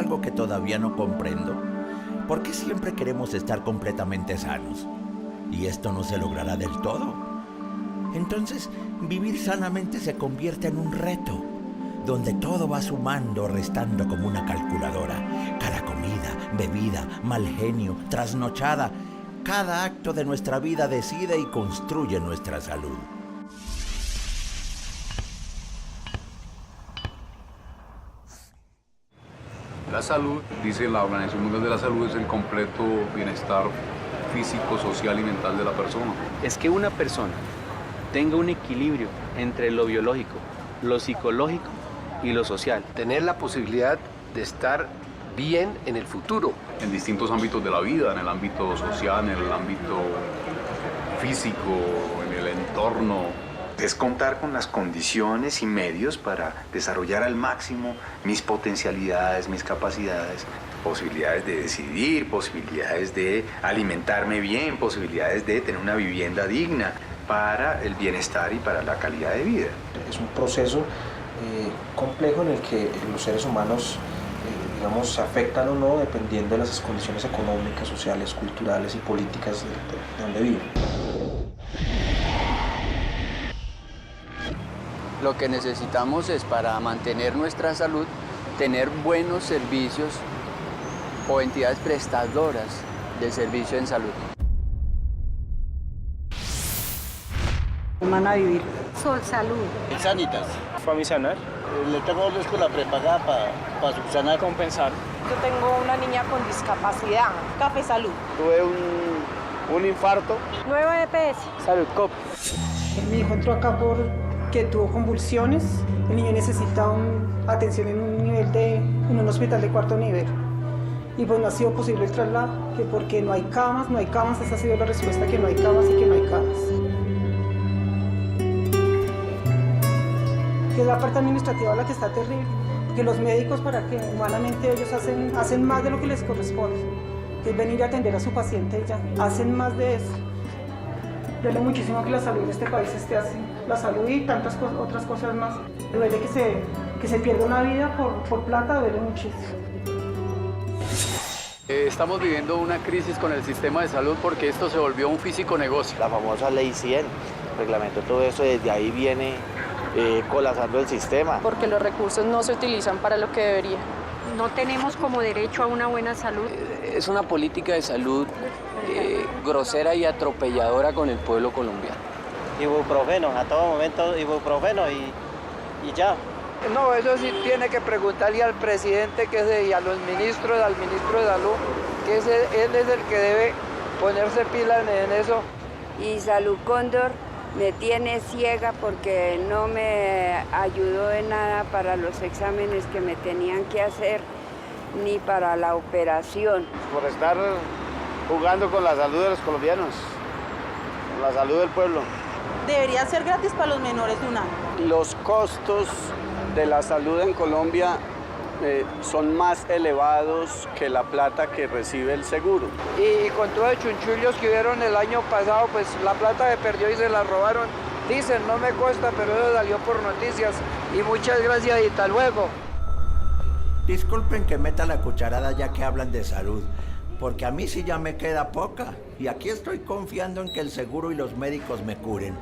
algo que todavía no comprendo. ¿Por qué siempre queremos estar completamente sanos? Y esto no se logrará del todo. Entonces, vivir sanamente se convierte en un reto, donde todo va sumando o restando como una calculadora. Cada comida, bebida, mal genio, trasnochada, cada acto de nuestra vida decide y construye nuestra salud. La salud, dice la Organización Mundial de la Salud, es el completo bienestar físico, social y mental de la persona. Es que una persona tenga un equilibrio entre lo biológico, lo psicológico y lo social. Tener la posibilidad de estar bien en el futuro. En distintos ámbitos de la vida, en el ámbito social, en el ámbito físico, en el entorno. Es contar con las condiciones y medios para desarrollar al máximo mis potencialidades, mis capacidades, posibilidades de decidir, posibilidades de alimentarme bien, posibilidades de tener una vivienda digna para el bienestar y para la calidad de vida. Es un proceso complejo en el que los seres humanos digamos, se afectan o no dependiendo de las condiciones económicas, sociales, culturales y políticas de donde viven. Lo que necesitamos es, para mantener nuestra salud, tener buenos servicios o entidades prestadoras de servicio en salud. Van a vivir. Sol Salud. Sanitas. Famisanar. Le tengo la escuela prepagada para subsanar. Compensar. Yo tengo una niña con discapacidad. Café Salud. Tuve un infarto. Nueva EPS. Salud COP. Mi hijo entró acá porque tuvo convulsiones. El niño necesita atención en un hospital de 4º nivel. Y pues no ha sido posible el traslado, que porque no hay camas, esa ha sido la respuesta, que no hay camas y que no hay camas. Que es la parte administrativa la que está terrible, que los médicos, para que humanamente ellos hacen más de lo que les corresponde, que es venir a atender a su paciente, ya hacen más de eso. Duele muchísimo que la salud en este país esté así, la salud y tantas otras cosas más. Duele que se pierda una vida por plata, duele muchísimo. Estamos viviendo una crisis con el sistema de salud porque esto se volvió un físico negocio. La famosa Ley 100 reglamentó todo eso, desde ahí viene colapsando el sistema. Porque los recursos no se utilizan para lo que debería. No tenemos como derecho a una buena salud. Es una política de salud grosera y atropelladora con el pueblo colombiano. Ibuprofeno, a todo momento ibuprofeno y ya. No, eso sí tiene que preguntarle al presidente y a los ministros, al ministro de Salud, que él es el que debe ponerse pila en eso. Y Salud Cóndor me tiene ciega porque no me ayudó en nada para los exámenes que me tenían que hacer, ni para la operación. Por estar jugando con la salud de los colombianos, con la salud del pueblo. Debería ser gratis para los menores de un año. Los costos de la salud en Colombia son más elevados que la plata que recibe el seguro. Y con todos los chunchullos que hubieron el año pasado, pues la plata se perdió y se la robaron. Dicen, no me cuesta, pero eso salió por noticias. Y muchas gracias y hasta luego. Disculpen que meta la cucharada ya que hablan de salud, porque a mí sí ya me queda poca. Y aquí estoy confiando en que el seguro y los médicos me curen.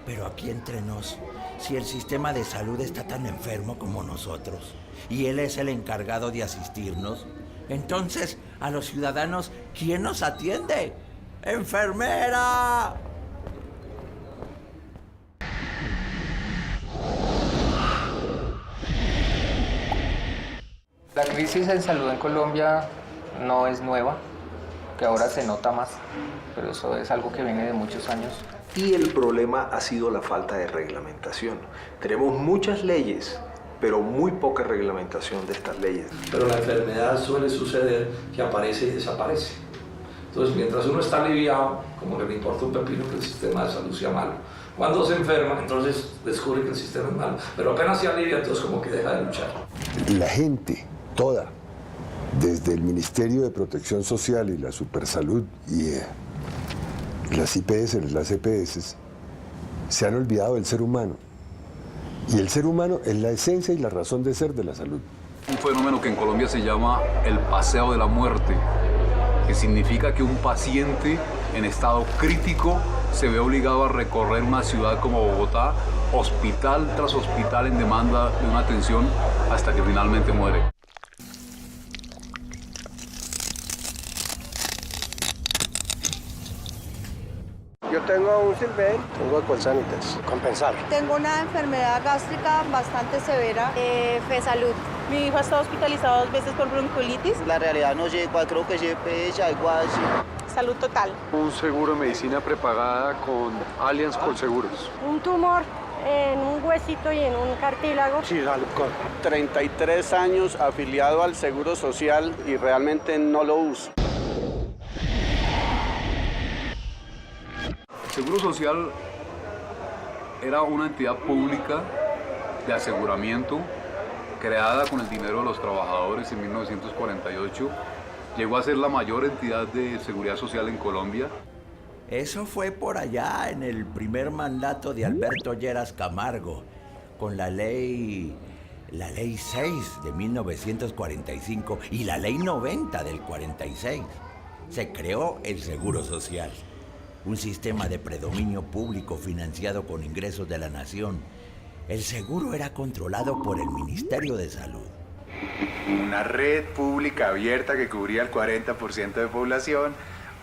Pero aquí entre nos, si el sistema de salud está tan enfermo como nosotros, y él es el encargado de asistirnos, entonces, a los ciudadanos, ¿quién nos atiende? ¡Enfermera! La crisis en salud en Colombia no es nueva, que ahora se nota más, pero eso es algo que viene de muchos años. Y el problema ha sido la falta de reglamentación. Tenemos muchas leyes, pero muy poca reglamentación de estas leyes. Pero la enfermedad suele suceder que aparece y desaparece. Entonces, mientras uno está aliviado, como que le importa un pepino que el sistema de salud sea malo. Cuando se enferma, entonces descubre que el sistema es malo. Pero apenas se alivia, entonces como que deja de luchar. La gente, toda, desde el Ministerio de Protección Social y la Supersalud y las IPS, las EPS, se han olvidado del ser humano. Y el ser humano es la esencia y la razón de ser de la salud. Un fenómeno que en Colombia se llama el paseo de la muerte, que significa que un paciente en estado crítico se ve obligado a recorrer una ciudad como Bogotá, hospital tras hospital en demanda de una atención hasta que finalmente muere. Yo tengo un Silver, tengo Colsanitas, Compensar. Tengo una enfermedad gástrica bastante severa. FESalud. Mi hijo ha estado hospitalizado 2 veces por bronquiolitis. La realidad no llegó a creo que se algo así. Salud total. Un seguro de medicina prepagada con Allianz Colseguros. Un tumor en un huesito y en un cartílago. Sí, Salud. 33 años afiliado al Seguro Social y realmente no lo uso. El Seguro Social era una entidad pública de aseguramiento creada con el dinero de los trabajadores en 1948. Llegó a ser la mayor entidad de seguridad social en Colombia. Eso fue por allá en el primer mandato de Alberto Lleras Camargo, con la ley 6 de 1945 y la ley 90 del 46. Se creó el Seguro Social, un sistema de predominio público financiado con ingresos de la nación. El seguro era controlado por el Ministerio de Salud. Una red pública abierta que cubría el 40% de población,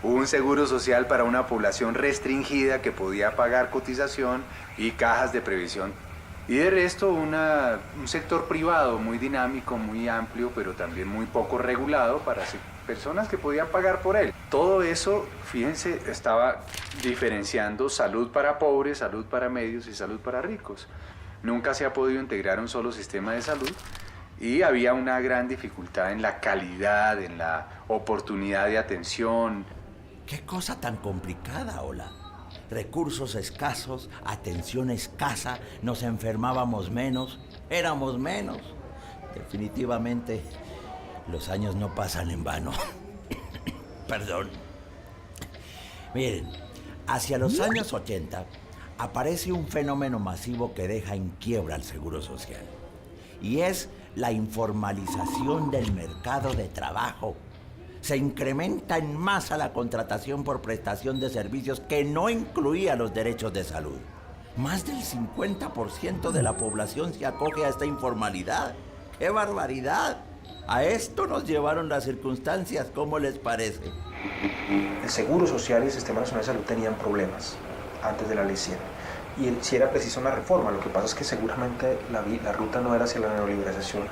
un seguro social para una población restringida que podía pagar cotización y cajas de previsión. Y de resto un sector privado muy dinámico, muy amplio, pero también muy poco regulado para personas que podían pagar por él. Todo eso, fíjense, estaba diferenciando salud para pobres, salud para medios y salud para ricos. Nunca se ha podido integrar un solo sistema de salud y había una gran dificultad en la calidad, en la oportunidad de atención. ¿Qué cosa tan complicada, Ola? Recursos escasos, atención escasa, nos enfermábamos menos, éramos menos. Definitivamente, los años no pasan en vano. Perdón. Miren, hacia los años 80 aparece un fenómeno masivo que deja en quiebra al Seguro Social. Y es la informalización del mercado de trabajo. Se incrementa en masa la contratación por prestación de servicios que no incluía los derechos de salud. Más del 50% de la población se acoge a esta informalidad. ¡Qué barbaridad! A esto nos llevaron las circunstancias, ¿cómo les parece? El Seguro Social y el Sistema Nacional de Salud tenían problemas antes de la Ley 100. Y sí era precisa una reforma. Lo que pasa es que seguramente la ruta no era hacia la neoliberalización,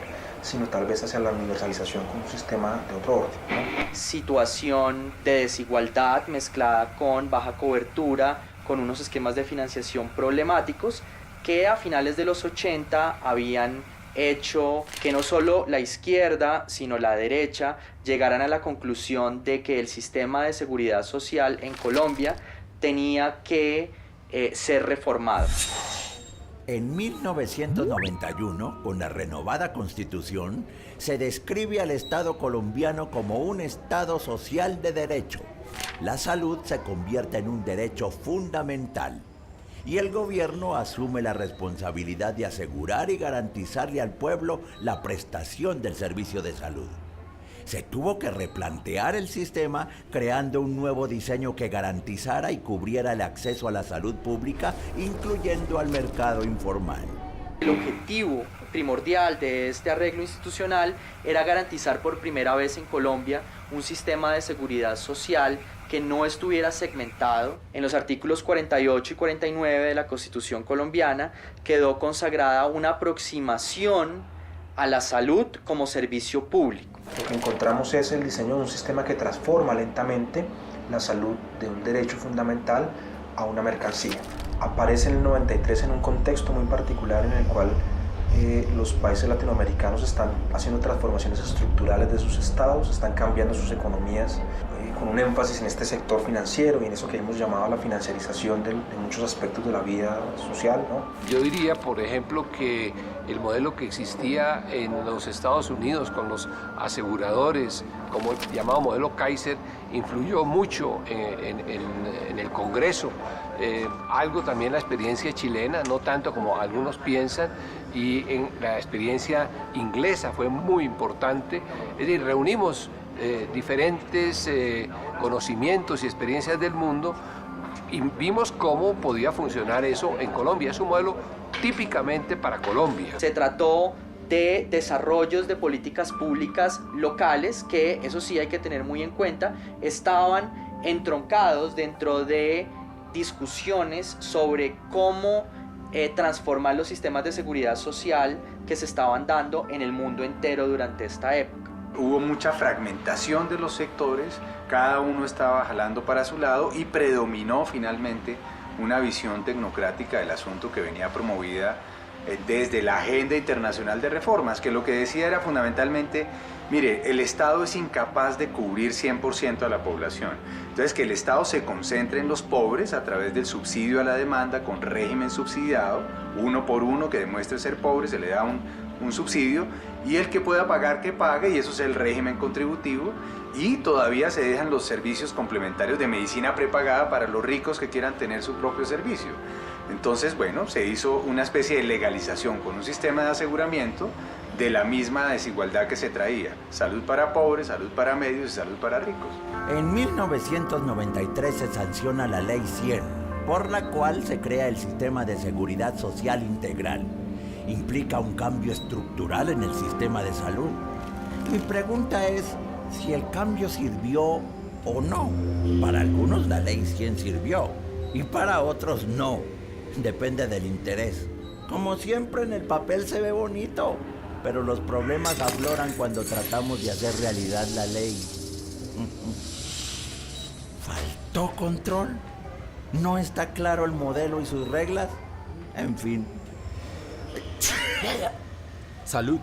sino tal vez hacia la universalización con un sistema de otro orden, ¿no? Situación de desigualdad mezclada con baja cobertura, con unos esquemas de financiación problemáticos que a finales de los 80 habían hecho que no solo la izquierda, sino la derecha llegaran a la conclusión de que el sistema de seguridad social en Colombia tenía que ser reformado. En 1991, con la renovada Constitución, se describe al Estado colombiano como un Estado social de derecho. La salud se convierte en un derecho fundamental y el gobierno asume la responsabilidad de asegurar y garantizarle al pueblo la prestación del servicio de salud. Se tuvo que replantear el sistema creando un nuevo diseño que garantizara y cubriera el acceso a la salud pública, incluyendo al mercado informal. El objetivo primordial de este arreglo institucional era garantizar por primera vez en Colombia un sistema de seguridad social que no estuviera segmentado. En los artículos 48 y 49 de la Constitución colombiana quedó consagrada una aproximación a la salud como servicio público. Lo que encontramos es el diseño de un sistema que transforma lentamente la salud de un derecho fundamental a una mercancía. Aparece en el 93 en un contexto muy particular en el cual los países latinoamericanos están haciendo transformaciones estructurales de sus estados, están cambiando sus economías con un énfasis en este sector financiero y en eso que hemos llamado la financiarización de muchos aspectos de la vida social, ¿no? Yo diría, por ejemplo, que el modelo que existía en los Estados Unidos con los aseguradores como el llamado modelo Kaiser, influyó mucho en el Congreso. Algo también la experiencia chilena, no tanto como algunos piensan, y en la experiencia inglesa fue muy importante. Es decir, reunimos diferentes conocimientos y experiencias del mundo y vimos cómo podía funcionar eso en Colombia. Es un modelo típicamente para Colombia. Se trató de desarrollos de políticas públicas locales que, eso sí hay que tener muy en cuenta, estaban entroncados dentro de discusiones sobre cómo transformar los sistemas de seguridad social que se estaban dando en el mundo entero durante esta época. Hubo mucha fragmentación de los sectores, cada uno estaba jalando para su lado y predominó finalmente una visión tecnocrática del asunto que venía promovida desde la Agenda Internacional de Reformas, que lo que decía era fundamentalmente, mire, el Estado es incapaz de cubrir 100% a la población, entonces que el Estado se concentre en los pobres a través del subsidio a la demanda con régimen subsidiado, uno por uno que demuestre ser pobre se le da un subsidio, y el que pueda pagar que pague, y eso es el régimen contributivo, y todavía se dejan los servicios complementarios de medicina prepagada para los ricos que quieran tener su propio servicio. Entonces, bueno, se hizo una especie de legalización con un sistema de aseguramiento de la misma desigualdad que se traía. Salud para pobres, salud para medios y salud para ricos. En 1993 se sanciona la Ley 100, por la cual se crea el Sistema de Seguridad Social Integral. Implica un cambio estructural en el sistema de salud. Mi pregunta es si el cambio sirvió o no. Para algunos la Ley 100 sirvió y para otros no. Depende del interés. Como siempre, en el papel se ve bonito, pero los problemas afloran cuando tratamos de hacer realidad la ley. ¿Faltó control? ¿No está claro el modelo y sus reglas? En fin. Salud.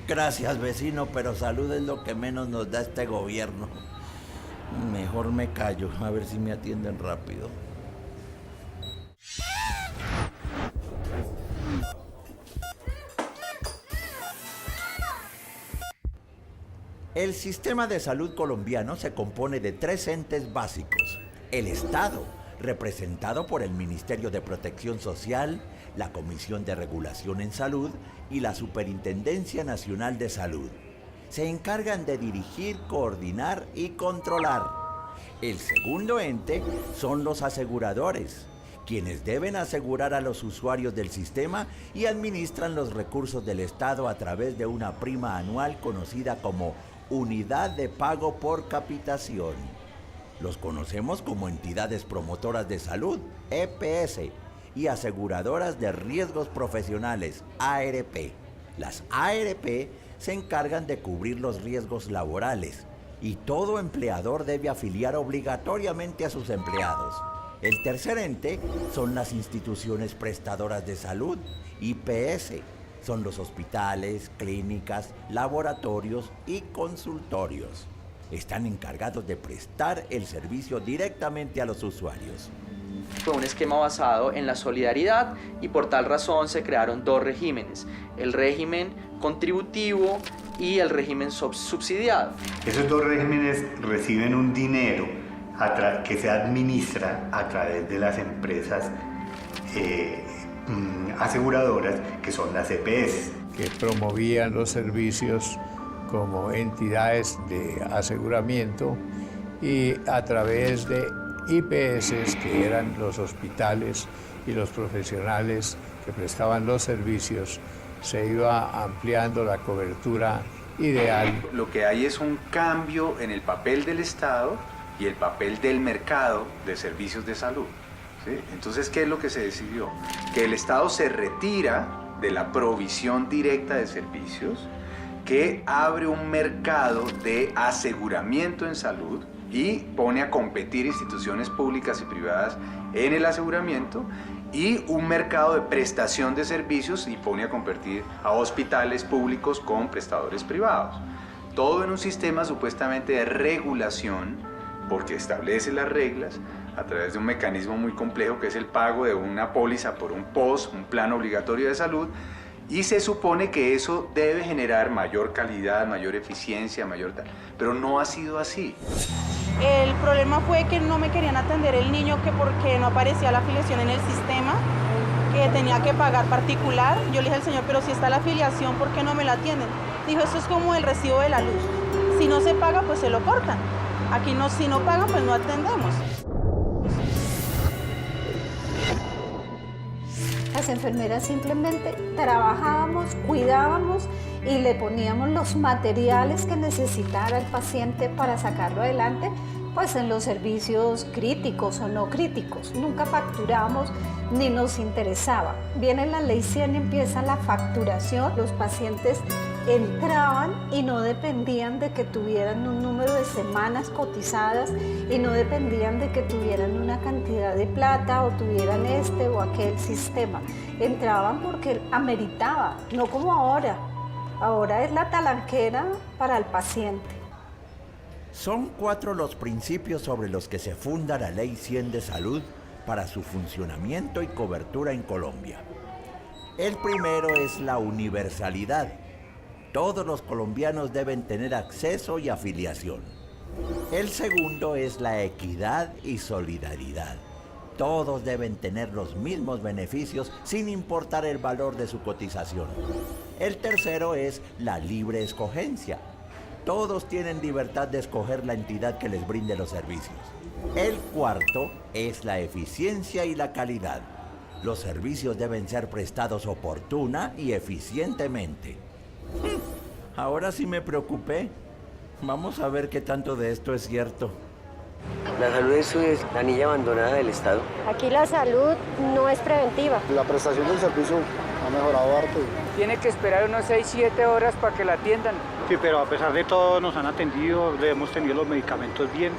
Gracias, vecino, pero salud es lo que menos nos da este gobierno. Mejor me callo, a ver si me atienden rápido. El sistema de salud colombiano se compone de 3 entes básicos. El Estado, representado por el Ministerio de Protección Social, la Comisión de Regulación en Salud y la Superintendencia Nacional de Salud. Se encargan de dirigir, coordinar y controlar. El segundo ente son los aseguradores, quienes deben asegurar a los usuarios del sistema y administran los recursos del Estado a través de una prima anual conocida como Unidad de Pago por Capitación. Los conocemos como entidades promotoras de salud, EPS, y aseguradoras de riesgos profesionales, ARP. Las ARP se encargan de cubrir los riesgos laborales y todo empleador debe afiliar obligatoriamente a sus empleados. El tercer ente son las instituciones prestadoras de salud, IPS. Son los hospitales, clínicas, laboratorios y consultorios. Están encargados de prestar el servicio directamente a los usuarios. Fue un esquema basado en la solidaridad y por tal razón se crearon 2 regímenes, el régimen contributivo y el régimen subsidiado. Esos 2 regímenes reciben un dinero que se administra a través de las empresas aseguradoras, que son las EPS. Que promovían los servicios como entidades de aseguramiento y a través de IPS, que eran los hospitales y los profesionales que prestaban los servicios, se iba ampliando la cobertura ideal. Lo que hay es un cambio en el papel del Estado y el papel del mercado de servicios de salud. ¿Sí? Entonces, ¿qué es lo que se decidió? Que el Estado se retira de la provisión directa de servicios, que abre un mercado de aseguramiento en salud y pone a competir instituciones públicas y privadas en el aseguramiento, y un mercado de prestación de servicios y pone a competir a hospitales públicos con prestadores privados. Todo en un sistema supuestamente de regulación, porque establece las reglas a través de un mecanismo muy complejo que es el pago de una póliza por un POS, un plan obligatorio de salud, Y se supone que eso debe generar mayor calidad, mayor eficiencia, pero no ha sido así. El problema fue que no me querían atender el niño que porque no aparecía la afiliación en el sistema, que tenía que pagar particular. Yo le dije al señor, pero si está la afiliación, ¿por qué no me la atienden? Dijo, eso es como el recibo de la luz. Si no se paga, pues se lo cortan. Aquí no, si no pagan, pues no atendemos. Las enfermeras simplemente trabajábamos, cuidábamos y le poníamos los materiales que necesitara el paciente para sacarlo adelante, pues en los servicios críticos o no críticos. Nunca facturamos ni nos interesaba. Viene la ley 100 y empieza la facturación. Los pacientes entraban y no dependían de que tuvieran un número de semanas cotizadas y no dependían de que tuvieran una cantidad de plata o tuvieran este o aquel sistema. Entraban porque ameritaba, no como ahora. Ahora es la talanquera para el paciente. Son 4 los principios sobre los que se funda la Ley 100 de Salud para su funcionamiento y cobertura en Colombia. El primero es la universalidad. Todos los colombianos deben tener acceso y afiliación. El segundo es la equidad y solidaridad. Todos deben tener los mismos beneficios sin importar el valor de su cotización. El tercero es la libre escogencia. Todos tienen libertad de escoger la entidad que les brinde los servicios. El cuarto es la eficiencia y la calidad. Los servicios deben ser prestados oportuna y eficientemente. Ahora sí me preocupé. Vamos a ver qué tanto de esto es cierto. La salud es la anilla abandonada del Estado. Aquí la salud no es preventiva. La prestación del servicio ha mejorado harto. Tiene que esperar unos 6-7 horas para que la atiendan. Sí, pero a pesar de todo nos han atendido, hemos tenido los medicamentos bien,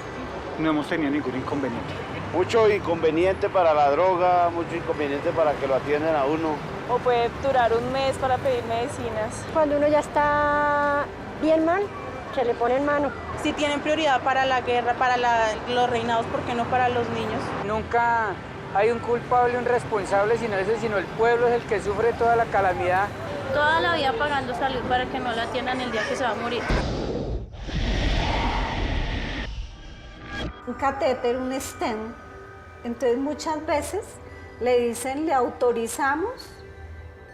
no hemos tenido ningún inconveniente. Mucho inconveniente para la droga, mucho inconveniente para que lo atiendan a uno. O puede durar un mes para pedir medicinas. Cuando uno ya está bien mal, se le pone en mano. Si tienen prioridad para la guerra, para los reinados, ¿por qué no para los niños? Nunca hay un culpable, un responsable, sino el pueblo es el que sufre toda la calamidad. Toda la vida pagando salud para que no la atiendan el día que se va a morir. Un catéter, un stent. Entonces muchas veces le dicen, le autorizamos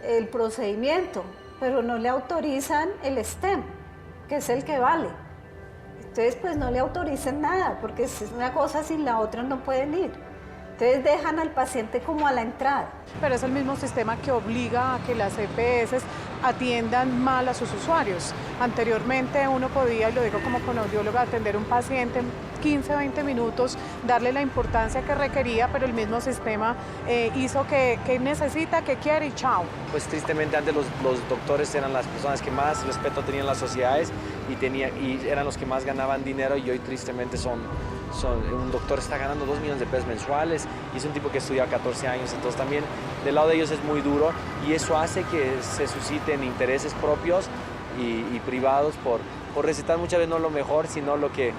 el procedimiento, pero no le autorizan el stent, que es el que vale. Entonces pues no le autorizan nada, porque si es una cosa sin la otra no pueden ir. Entonces dejan al paciente como a la entrada. Pero es el mismo sistema que obliga a que las EPS atiendan mal a sus usuarios. Anteriormente uno podía, y lo digo como fonoaudióloga, atender un paciente 15, 20 minutos, darle la importancia que requería, pero el mismo sistema hizo que necesita, que quiere y chao. Pues tristemente antes los doctores eran las personas que más respeto tenían en las sociedades y eran los que más ganaban dinero, y hoy tristemente un doctor está ganando 2 millones de pesos mensuales y es un tipo que estudia 14 años, entonces también del lado de ellos es muy duro y eso hace que se susciten intereses propios y privados por recetar muchas veces no lo mejor, sino lo que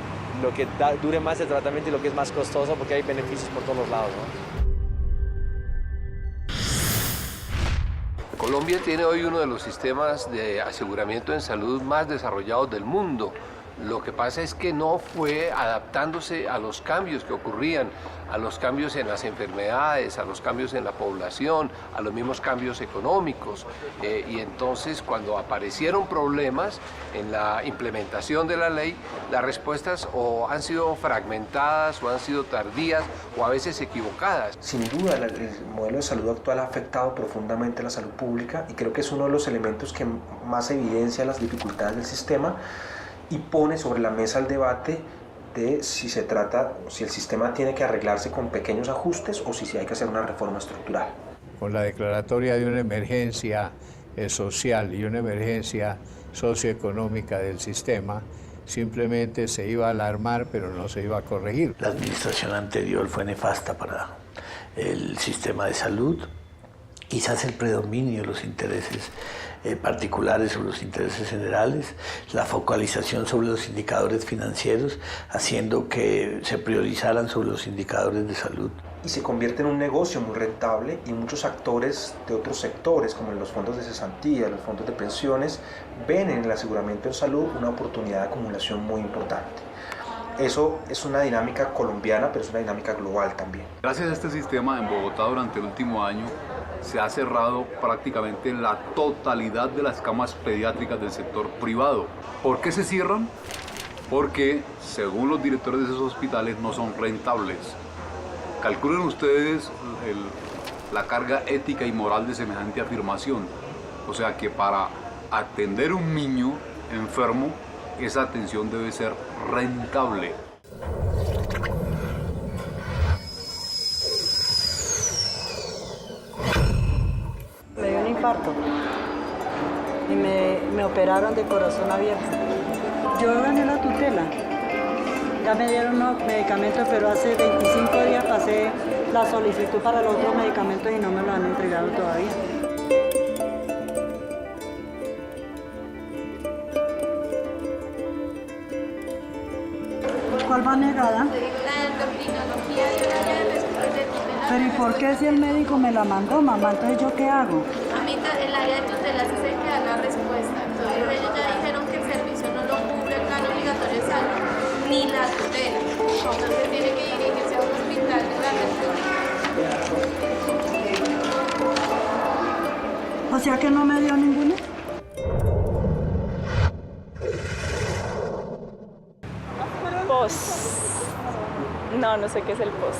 dure más el tratamiento y lo que es más costoso, porque hay beneficios por todos los lados, ¿no? Colombia tiene hoy uno de los sistemas de aseguramiento en salud más desarrollados del mundo. Lo que pasa es que no fue adaptándose a los cambios que ocurrían, a los cambios en las enfermedades, a los cambios en la población, a los mismos cambios económicos. Y entonces cuando aparecieron problemas en la implementación de la ley, las respuestas o han sido fragmentadas o han sido tardías o a veces equivocadas. Sin duda, el modelo de salud actual ha afectado profundamente la salud pública y creo que es uno de los elementos que más evidencia las dificultades del sistema y pone sobre la mesa el debate de si el sistema tiene que arreglarse con pequeños ajustes o si hay que hacer una reforma estructural. Con la declaratoria de una emergencia social y una emergencia socioeconómica del sistema, simplemente se iba a alarmar, pero no se iba a corregir. La administración anterior fue nefasta para el sistema de salud. Quizás el predominio de los intereses particulares sobre los intereses generales, la focalización sobre los indicadores financieros, haciendo que se priorizaran sobre los indicadores de salud. y se convierte en un negocio muy rentable, y muchos actores de otros sectores, como los fondos de cesantía, los fondos de pensiones, ven en el aseguramiento en salud una oportunidad de acumulación muy importante. Eso es una dinámica colombiana, pero es una dinámica global también. Gracias a este sistema, en Bogotá durante el último año se ha cerrado prácticamente la totalidad de las camas pediátricas del sector privado. ¿Por qué se cierran? Porque, según los directores de esos hospitales, no son rentables. Calculen ustedes la carga ética y moral de semejante afirmación. O sea que para atender un niño enfermo, esa atención debe ser rentable. Me dio un infarto y me operaron de corazón abierto. Yo gané la tutela. Ya me dieron unos medicamentos, pero hace 25 días pasé la solicitud para los otros medicamentos y no me lo han entregado todavía. ¿Cuál va negada? Pero ¿y por qué si el médico me la mandó, mamá? Entonces ¿yo qué hago? A mí el área de tutela se que da la respuesta. Entonces ellos ya dijeron que el servicio no lo cubre el plan obligatorio de salud ni la tutela. Entonces tiene que dirigirse a un hospital de la región. O sea que no me dio ninguna. POS. No sé qué es el POS.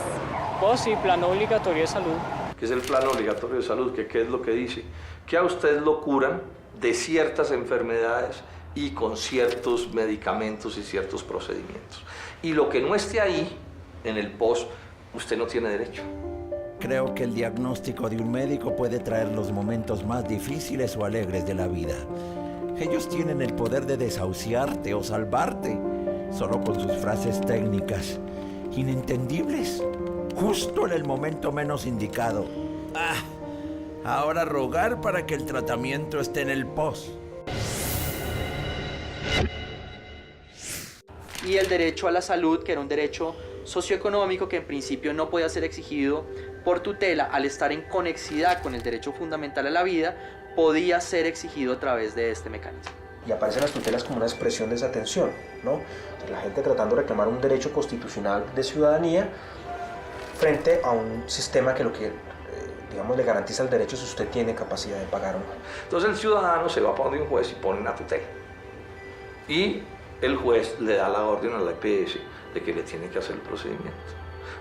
POS y Plan Obligatorio de Salud. ¿Qué es el Plan Obligatorio de Salud? ¿Qué es lo que dice? Que a usted lo curan de ciertas enfermedades y con ciertos medicamentos y ciertos procedimientos. Y lo que no esté ahí, en el POS, usted no tiene derecho. Creo que el diagnóstico de un médico puede traer los momentos más difíciles o alegres de la vida. Ellos tienen el poder de desahuciarte o salvarte, solo con sus frases técnicas, inentendibles, justo en el momento menos indicado. Ahora rogar para que el tratamiento esté en el POS. Y el derecho a la salud, que era un derecho socioeconómico que en principio no podía ser exigido por tutela, al estar en conexidad con el derecho fundamental a la vida, podía ser exigido a través de este mecanismo. Y aparecen las tutelas como una expresión de esa tensión, ¿no? La gente tratando de reclamar un derecho constitucional de ciudadanía frente a un sistema que lo que, digamos, le garantiza el derecho si usted tiene capacidad de pagar o no. Entonces el ciudadano se va para donde un juez y pone una tutela. Y el juez le da la orden a la EPS de que le tiene que hacer el procedimiento.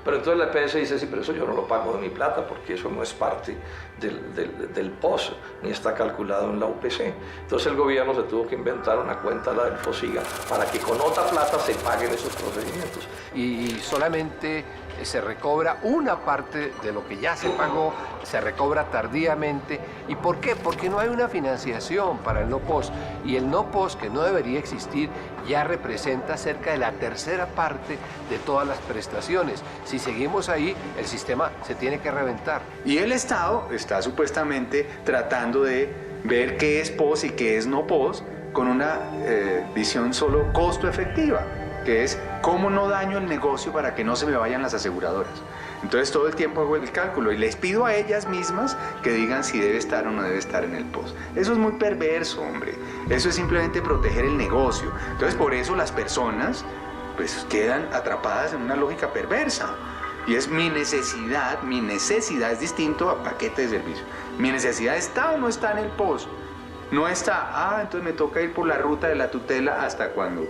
Pero entonces la EPS dice, sí, pero eso yo no lo pago de mi plata porque eso no es parte del POS, ni está calculado en la UPC. Entonces el gobierno se tuvo que inventar una cuenta, la del FOSIGA, para que con otra plata se paguen esos procedimientos. Y solamente se recobra una parte de lo que ya se pagó, se recobra tardíamente. ¿Y por qué? Porque no hay una financiación para el no POS. Y el no POS, que no debería existir, ya representa cerca de la tercera parte de todas las prestaciones. Si seguimos ahí, el sistema se tiene que reventar. Y el Estado está supuestamente tratando de ver qué es POS y qué es no POS con una visión solo costo efectiva, que es cómo no daño el negocio para que no se me vayan las aseguradoras. Entonces todo el tiempo hago el cálculo y les pido a ellas mismas que digan si debe estar o no debe estar en el POS. Eso es muy perverso, hombre. Eso es simplemente proteger el negocio. Entonces por eso las personas pues quedan atrapadas en una lógica perversa. Y es mi necesidad es distinto a paquete de servicio. Mi necesidad está o no está en el POS. No está, entonces me toca ir por la ruta de la tutela hasta cuando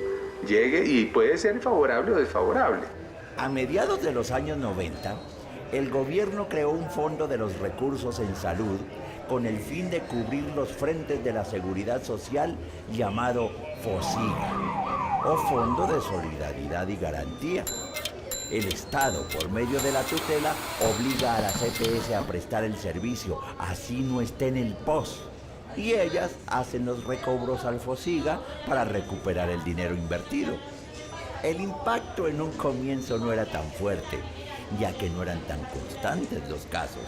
llegue y puede ser favorable o desfavorable. A mediados de los años 90, el gobierno creó un fondo de los recursos en salud con el fin de cubrir los frentes de la seguridad social llamado FOSIGA, o Fondo de Solidaridad y Garantía. El Estado, por medio de la tutela, obliga a las EPS a prestar el servicio, así no esté en el POS. Y ellas hacen los recobros al FOSIGA para recuperar el dinero invertido. El impacto en un comienzo no era tan fuerte, ya que no eran tan constantes los casos.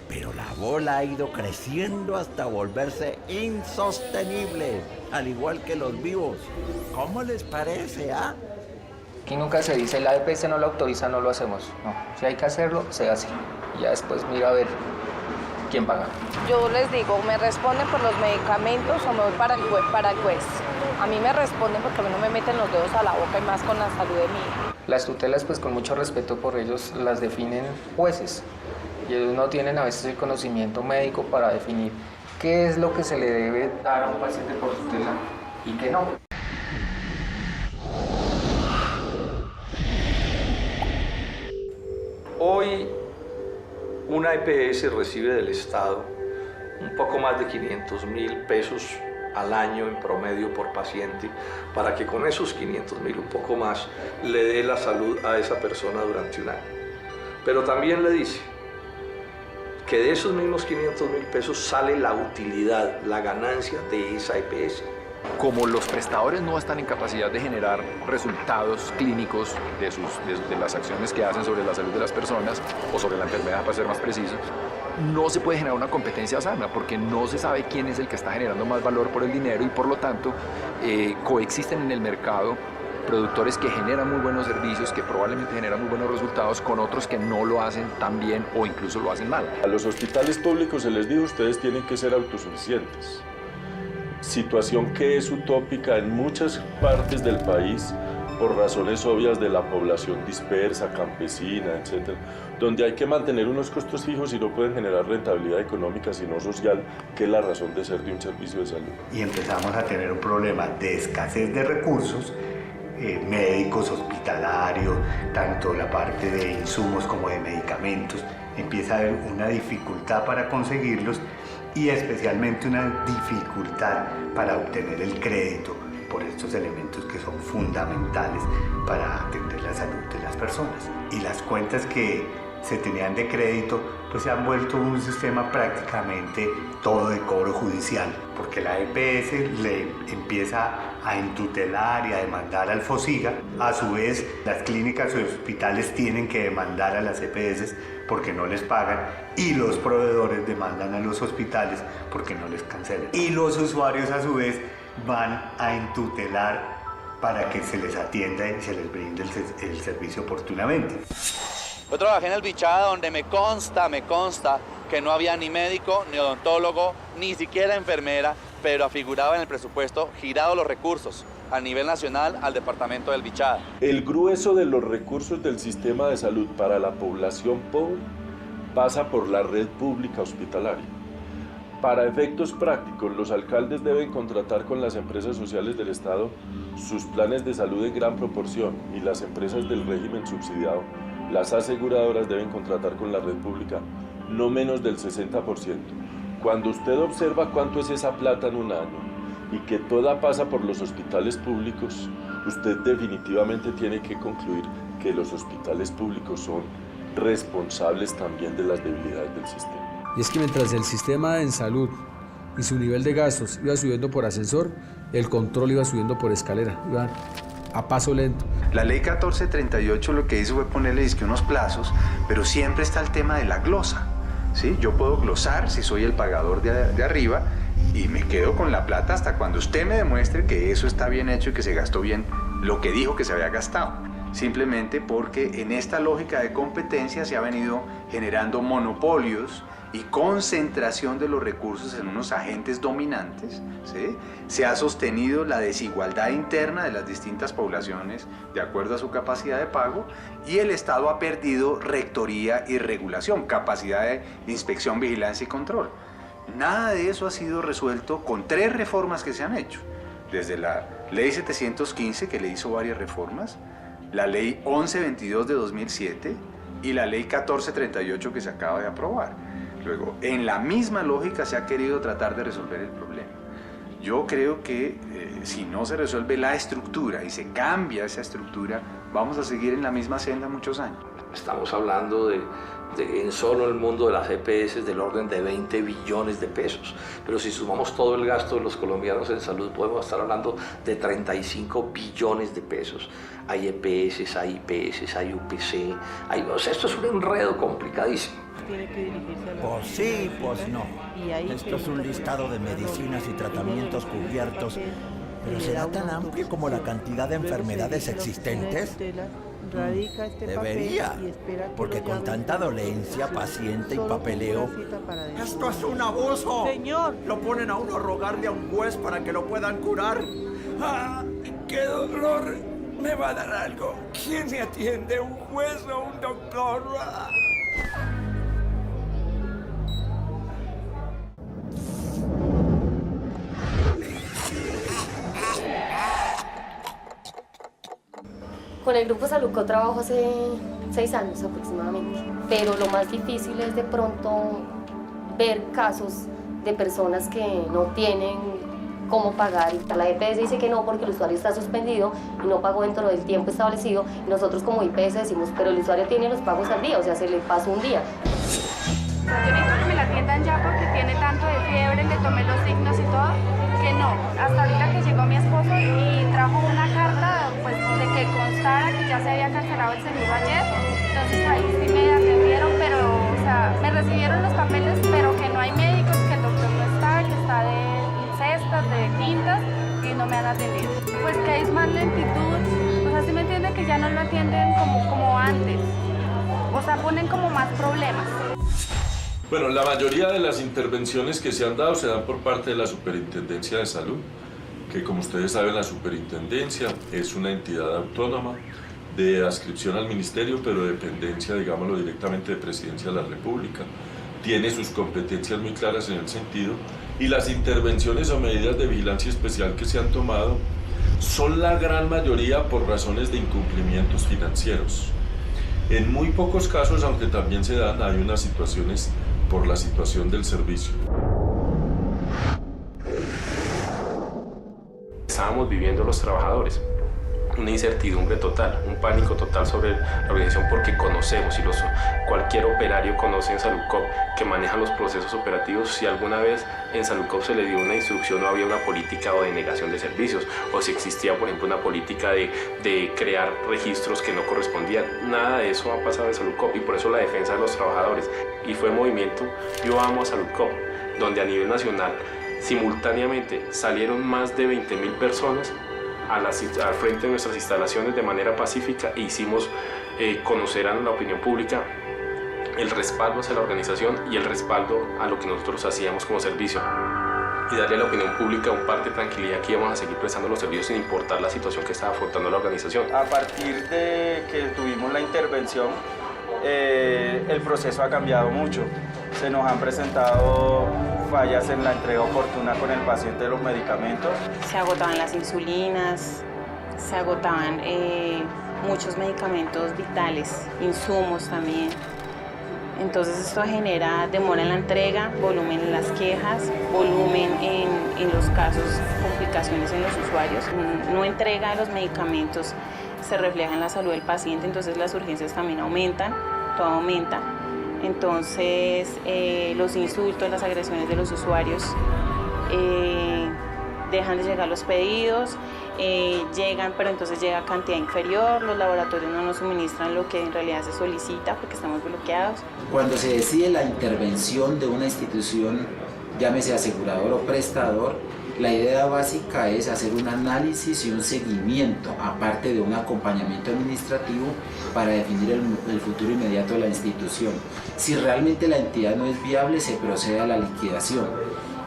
Pero la bola ha ido creciendo hasta volverse insostenible, al igual que los vivos. ¿Cómo les parece, Aquí nunca se dice, la EPS no lo autoriza, no lo hacemos. No, si hay que hacerlo, se hace. Y ya después mira a ver quién paga. Yo les digo, ¿me responden por los medicamentos o me voy para el juez? A mí me responden porque a mí no me meten los dedos a la boca y más con la salud de mi hija. Las tutelas, pues con mucho respeto por ellos, las definen jueces. Y ellos no tienen a veces el conocimiento médico para definir qué es lo que se le debe dar a un paciente por tutela y qué no. Hoy una EPS recibe del Estado un poco más de 500.000 pesos al año en promedio por paciente para que con esos 500.000, un poco más, le dé la salud a esa persona durante un año. Pero también le dice que de esos mismos 500.000 pesos sale la utilidad, la ganancia de esa EPS. Como los prestadores no están en capacidad de generar resultados clínicos de las acciones que hacen sobre la salud de las personas o sobre la enfermedad, para ser más preciso, no se puede generar una competencia sana porque no se sabe quién es el que está generando más valor por el dinero y por lo tanto coexisten en el mercado productores que generan muy buenos servicios, que probablemente generan muy buenos resultados con otros que no lo hacen tan bien o incluso lo hacen mal. A los hospitales públicos se les dijo, ustedes tienen que ser autosuficientes. Situación que es utópica en muchas partes del país por razones obvias de la población dispersa, campesina, etc., donde hay que mantener unos costos fijos y no pueden generar rentabilidad económica sino social, que es la razón de ser de un servicio de salud. Y empezamos a tener un problema de escasez de recursos, médicos, hospitalarios, tanto la parte de insumos como de medicamentos. Empieza a haber una dificultad para conseguirlos y especialmente una dificultad para obtener el crédito por estos elementos que son fundamentales para atender la salud de las personas. Y las cuentas que se tenían de crédito pues se han vuelto un sistema prácticamente todo de cobro judicial, porque la EPS le empieza a entutelar y a demandar al FOSIGA. A su vez, las clínicas y hospitales tienen que demandar a las EPS porque no les pagan, y los proveedores demandan a los hospitales porque no les cancelan. Y los usuarios a su vez van a entutelar para que se les atienda y se les brinde el servicio oportunamente. Yo trabajé en el Bichada, donde me consta que no había ni médico, ni odontólogo, ni siquiera enfermera, pero afiguraba en el presupuesto girado los recursos a nivel nacional al departamento del Bichada. El grueso de los recursos del sistema de salud para la población pobre pasa por la red pública hospitalaria. Para efectos prácticos, los alcaldes deben contratar con las empresas sociales del Estado sus planes de salud en gran proporción, y las empresas del régimen subsidiado, las aseguradoras, deben contratar con la red pública no menos del 60%. Cuando usted observa cuánto es esa plata en un año y que toda pasa por los hospitales públicos, usted definitivamente tiene que concluir que los hospitales públicos son responsables también de las debilidades del sistema. Y es que mientras el sistema en salud y su nivel de gastos iba subiendo por ascensor, el control iba subiendo por escalera, iba a paso lento. La ley 1438 lo que hizo fue ponerle unos plazos, pero siempre está el tema de la glosa, ¿sí? Yo puedo glosar si soy el pagador de arriba y me quedo con la plata hasta cuando usted me demuestre que eso está bien hecho y que se gastó bien lo que dijo que se había gastado. Simplemente porque en esta lógica de competencia se ha venido generando monopolios y concentración de los recursos en unos agentes dominantes, ¿sí? Se ha sostenido la desigualdad interna de las distintas poblaciones de acuerdo a su capacidad de pago, y el Estado ha perdido rectoría y regulación, capacidad de inspección, vigilancia y control. Nada de eso ha sido resuelto con 3 reformas que se han hecho, desde la Ley 715, que le hizo varias reformas, la Ley 1122 de 2007 y la Ley 1438 que se acaba de aprobar. Luego, en la misma lógica se ha querido tratar de resolver el problema. Yo creo que si no se resuelve la estructura y se cambia esa estructura, vamos a seguir en la misma senda muchos años. Estamos hablando de en solo el mundo de las EPS del orden de 20 billones de pesos. Pero si sumamos todo el gasto de los colombianos en salud, podemos estar hablando de 35 billones de pesos. Hay EPS, hay IPS, hay UPC, esto es un enredo complicadísimo. Pues sí, pues no. Esto es un listado de medicinas y tratamientos cubiertos, Pero será tan amplio como la cantidad de enfermedades existentes. Debería, porque con tanta dolencia, paciente y papeleo, ¡esto es un abuso! ¡Señor! Lo ponen a uno a rogarle a un juez para que lo puedan curar. ¡Ah! ¡Qué dolor! ¿Me va a dar algo? ¿Quién me atiende? ¿Un juez o un doctor? ¡Ah! Con el Grupo Saludcop trabajo hace 6 años aproximadamente, pero lo más difícil es de pronto ver casos de personas que no tienen cómo pagar. La EPS dice que no porque el usuario está suspendido y no pagó dentro del tiempo establecido, y nosotros como IPS decimos, pero el usuario tiene los pagos al día, o sea, se le pasó un día. Yo necesito que me la atiendan ya porque tiene tanto de fiebre, le tomé los signos y todo, que no. Hasta ahorita que llegó mi esposo y trajo una carta pues, de que constara que ya se había cancelado el seguro ayer, entonces ahí sí me atendieron, pero o sea, me recibieron los papeles, pero que no hay médicos, que el doctor no está, que está de sextas, de quintas, y no me han atendido. Pues que hay más lentitud, o sea, sí me entienden que ya no lo atienden como antes, o sea, ponen como más problemas. Bueno, la mayoría de las intervenciones que se han dado se dan por parte de la Superintendencia de Salud, que como ustedes saben la Superintendencia es una entidad autónoma de adscripción al Ministerio, pero de dependencia, digámoslo, directamente de Presidencia de la República. Tiene sus competencias muy claras en el sentido, y las intervenciones o medidas de vigilancia especial que se han tomado son la gran mayoría por razones de incumplimientos financieros. En muy pocos casos, aunque también se dan, hay unas situaciones por la situación del servicio. Estábamos viviendo los trabajadores una incertidumbre total, un pánico total sobre la organización, porque conocemos, y cualquier operario conoce en Saludcop que maneja los procesos operativos, si alguna vez en Saludcop se le dio una instrucción o había una política o de negación de servicios, o si existía, por ejemplo, una política de crear registros que no correspondían. Nada de eso ha pasado en Saludcop, y por eso la defensa de los trabajadores. Y fue movimiento Yo Amo a Saludcop, donde a nivel nacional simultáneamente salieron más de 20.000 personas al frente de nuestras instalaciones de manera pacífica, e hicimos conocer a la opinión pública el respaldo hacia la organización y el respaldo a lo que nosotros hacíamos como servicio, y darle a la opinión pública un parte de tranquilidad que íbamos a seguir prestando los servicios sin importar la situación que estaba afrontando la organización. A partir de que tuvimos la intervención, el proceso ha cambiado mucho. Se nos han presentado fallas en la entrega oportuna con el paciente de los medicamentos. Se agotaban las insulinas, se agotaban muchos medicamentos vitales, insumos también. Entonces esto genera demora en la entrega, volumen en las quejas, volumen en los casos, complicaciones en los usuarios. No entrega de los medicamentos se refleja en la salud del paciente, entonces las urgencias también aumentan, todo aumenta. Entonces los insultos, las agresiones de los usuarios dejan de llegar los pedidos, llegan, pero entonces llega cantidad inferior, los laboratorios no nos suministran lo que en realidad se solicita porque estamos bloqueados. Cuando se decide la intervención de una institución, llámese asegurador o prestador, la idea básica es hacer un análisis y un seguimiento, aparte de un acompañamiento administrativo, para definir el futuro inmediato de la institución. Si realmente la entidad no es viable, se procede a la liquidación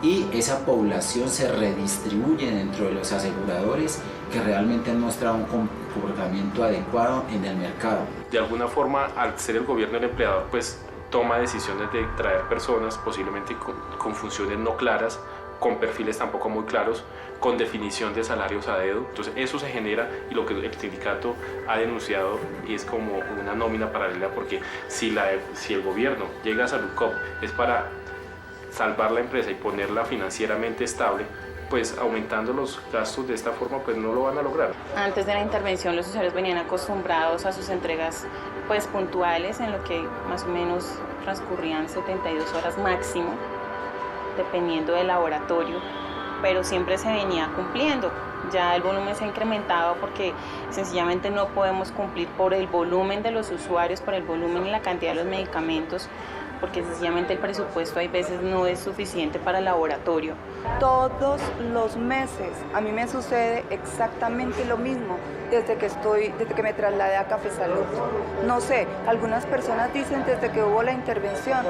y esa población se redistribuye dentro de los aseguradores que realmente han mostrado un comportamiento adecuado en el mercado. De alguna forma, al ser el gobierno el empleador, pues toma decisiones de traer personas posiblemente con funciones no claras, con perfiles tampoco muy claros, con definición de salarios a dedo. Entonces eso se genera, y lo que el sindicato ha denunciado es como una nómina paralela, porque si el gobierno llega a Saludcop es para salvar la empresa y ponerla financieramente estable, pues aumentando los gastos de esta forma pues no lo van a lograr. Antes de la intervención los usuarios venían acostumbrados a sus entregas pues puntuales, en lo que más o menos transcurrían 72 horas máximo, dependiendo del laboratorio, pero siempre se venía cumpliendo. Ya el volumen se ha incrementado porque sencillamente no podemos cumplir por el volumen de los usuarios, por el volumen y la cantidad de los medicamentos, porque sencillamente el presupuesto hay veces no es suficiente para el laboratorio. Todos los meses a mí me sucede exactamente lo mismo desde que me trasladé a Café Salud. No sé, algunas personas dicen desde que hubo la intervención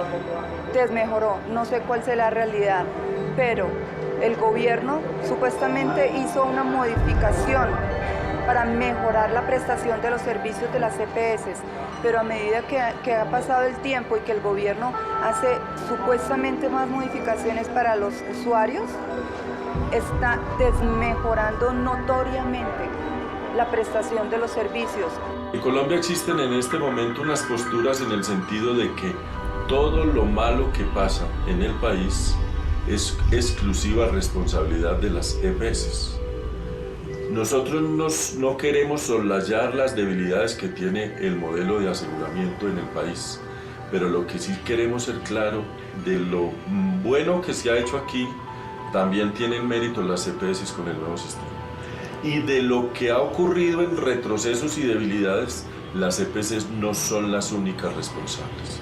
desmejoró, no sé cuál sea la realidad, pero el gobierno supuestamente hizo una modificación para mejorar la prestación de los servicios de las EPS, pero a medida que ha pasado el tiempo y que el gobierno hace supuestamente más modificaciones para los usuarios, está desmejorando notoriamente la prestación de los servicios. En Colombia existen en este momento unas posturas en el sentido de que todo lo malo que pasa en el país es exclusiva responsabilidad de las EPS. Nosotros no queremos soslayar las debilidades que tiene el modelo de aseguramiento en el país, pero lo que sí queremos ser claro de lo bueno que se ha hecho aquí, también tienen mérito las EPS con el nuevo sistema. Y de lo que ha ocurrido en retrocesos y debilidades, las EPS no son las únicas responsables.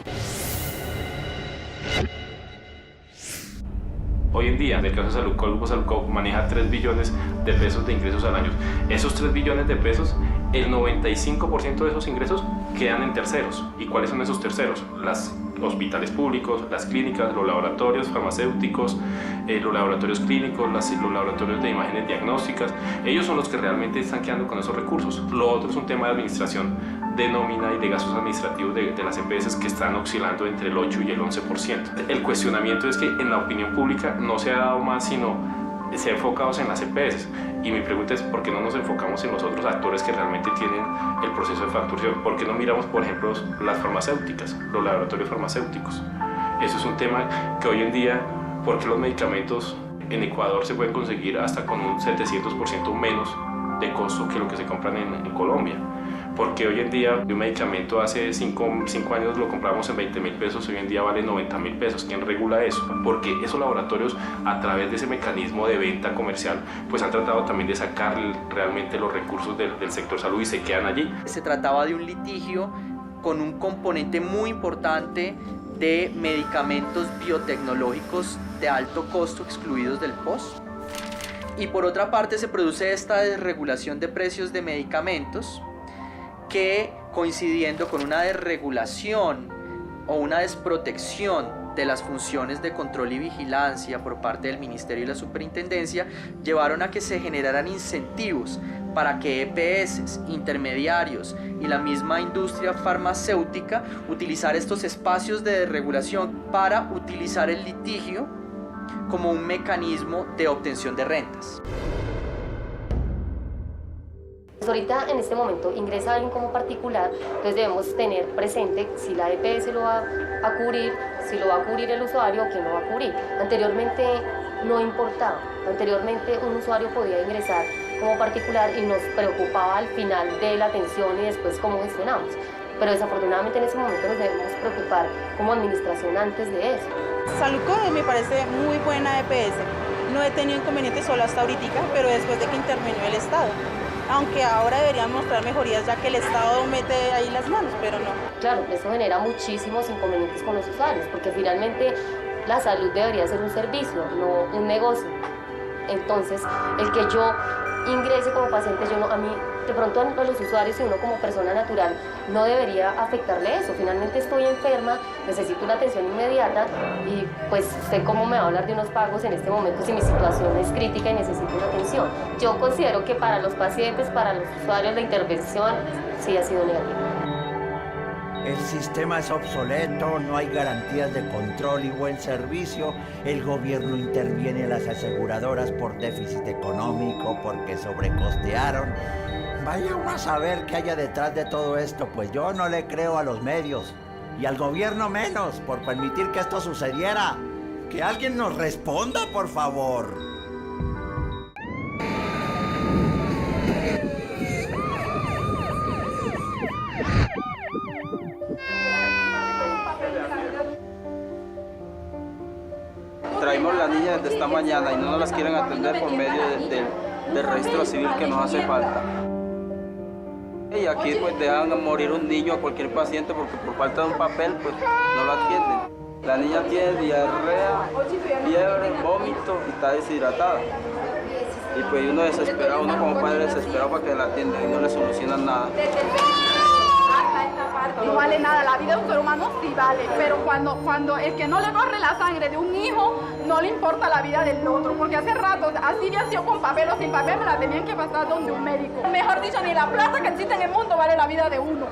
Hoy en día, en el caso de Saludco, el Grupo Saludco maneja 3 billones de pesos de ingresos al año. Esos 3 billones de pesos, el 95% de esos ingresos quedan en terceros. ¿Y cuáles son esos terceros? Los hospitales públicos, las clínicas, los laboratorios farmacéuticos, los laboratorios clínicos, los laboratorios de imágenes diagnósticas. Ellos son los que realmente están quedando con esos recursos. Lo otro es un tema de administración de nómina y de gastos administrativos de las EPS que están oscilando entre el 8 y el 11%. El cuestionamiento es que en la opinión pública no se ha dado más, sino se ha enfocado en las EPS. Y mi pregunta es, ¿por qué no nos enfocamos en los otros actores que realmente tienen el proceso de facturación? ¿Por qué no miramos, por ejemplo, las farmacéuticas, los laboratorios farmacéuticos? Eso es un tema que hoy en día, ¿por qué los medicamentos en Ecuador se pueden conseguir hasta con un 700% menos de costo que lo que se compran en Colombia? Porque hoy en día un medicamento hace 5 años lo compramos en 20.000 pesos, hoy en día vale 90.000 pesos. ¿Quién regula eso? Porque esos laboratorios, a través de ese mecanismo de venta comercial, pues han tratado también de sacar realmente los recursos del sector salud y se quedan allí. Se trataba de un litigio con un componente muy importante de medicamentos biotecnológicos de alto costo excluidos del POS. Y por otra parte se produce esta desregulación de precios de medicamentos que, coincidiendo con una desregulación o una desprotección de las funciones de control y vigilancia por parte del Ministerio y la Superintendencia, llevaron a que se generaran incentivos para que EPS, intermediarios y la misma industria farmacéutica utilizar estos espacios de desregulación para utilizar el litigio como un mecanismo de obtención de rentas. Ahorita en este momento ingresa alguien como particular, entonces debemos tener presente si la EPS lo va a cubrir, si lo va a cubrir el usuario o quién lo va a cubrir. Anteriormente no importaba, anteriormente un usuario podía ingresar como particular y nos preocupaba al final de la atención y después cómo gestionamos. Pero desafortunadamente en ese momento nos debemos preocupar como administración antes de eso. Saludco me parece muy buena EPS. No he tenido inconvenientes solo hasta ahorita, pero después de que intervino el Estado. Aunque ahora deberían mostrar mejorías ya que el Estado mete ahí las manos, pero no. Claro, eso genera muchísimos inconvenientes con los usuarios, porque finalmente la salud debería ser un servicio, no un negocio. Entonces, el que yo ingrese como paciente, a mí, de pronto a los usuarios y uno como persona natural, no debería afectarle eso. Finalmente estoy enferma, necesito una atención inmediata y pues usted cómo me va a hablar de unos pagos en este momento si mi situación es crítica y necesito una atención. Yo considero que para los pacientes, para los usuarios, la intervención sí ha sido negativa. El sistema es obsoleto, no hay garantías de control y buen servicio. El gobierno interviene a las aseguradoras por déficit económico, porque sobrecostearon. Vaya uno a saber qué haya detrás de todo esto, pues yo no le creo a los medios. Y al gobierno menos, por permitir que esto sucediera. Que alguien nos responda, por favor. Traímos las niñas desde esta mañana y no nos las quieren atender por medio del registro civil que nos hace falta. Y aquí pues dejan morir un niño a cualquier paciente porque por falta de un papel pues no lo atienden. La niña tiene diarrea, fiebre, vómito y está deshidratada. Y pues uno desesperado, uno como padre desesperado para que la atiendan y no le solucionan nada. No vale nada, la vida de un ser humano sí vale, pero cuando el que no le corre la sangre de un hijo, no le importa la vida del otro, porque hace rato, así había sido con papel o sin papel, me la tenían que pasar donde un médico. Mejor dicho, ni la plata que existe en el mundo vale la vida de uno.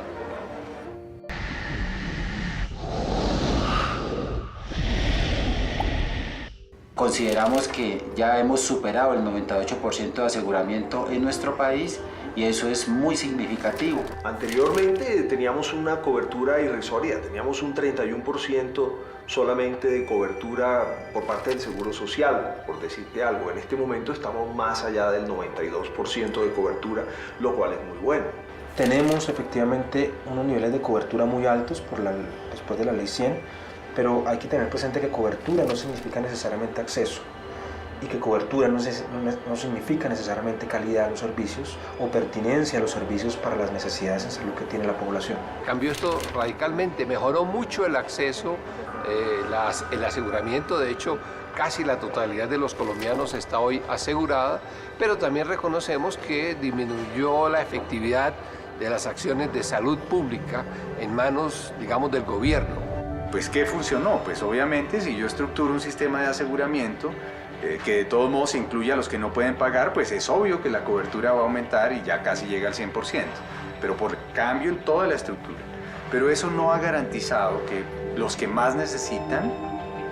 Consideramos que ya hemos superado el 98% de aseguramiento en nuestro país y eso es muy significativo. Anteriormente teníamos una cobertura irrisoria, teníamos un 31% solamente de cobertura por parte del Seguro Social, por decirte algo. En este momento estamos más allá del 92% de cobertura, lo cual es muy bueno. Tenemos efectivamente unos niveles de cobertura muy altos después de la Ley 100, pero hay que tener presente que cobertura no significa necesariamente acceso y que cobertura no significa necesariamente calidad de los servicios o pertinencia a los servicios para las necesidades en salud que tiene la población. Cambió esto radicalmente, mejoró mucho el acceso, el aseguramiento, de hecho casi la totalidad de los colombianos está hoy asegurada, pero también reconocemos que disminuyó la efectividad de las acciones de salud pública en manos, digamos, del gobierno. Pues ¿qué funcionó? Pues obviamente si yo estructuro un sistema de aseguramiento que de todos modos incluye a los que no pueden pagar, pues es obvio que la cobertura va a aumentar y ya casi llega al 100%, pero por cambio en toda la estructura. Pero eso no ha garantizado que los que más necesitan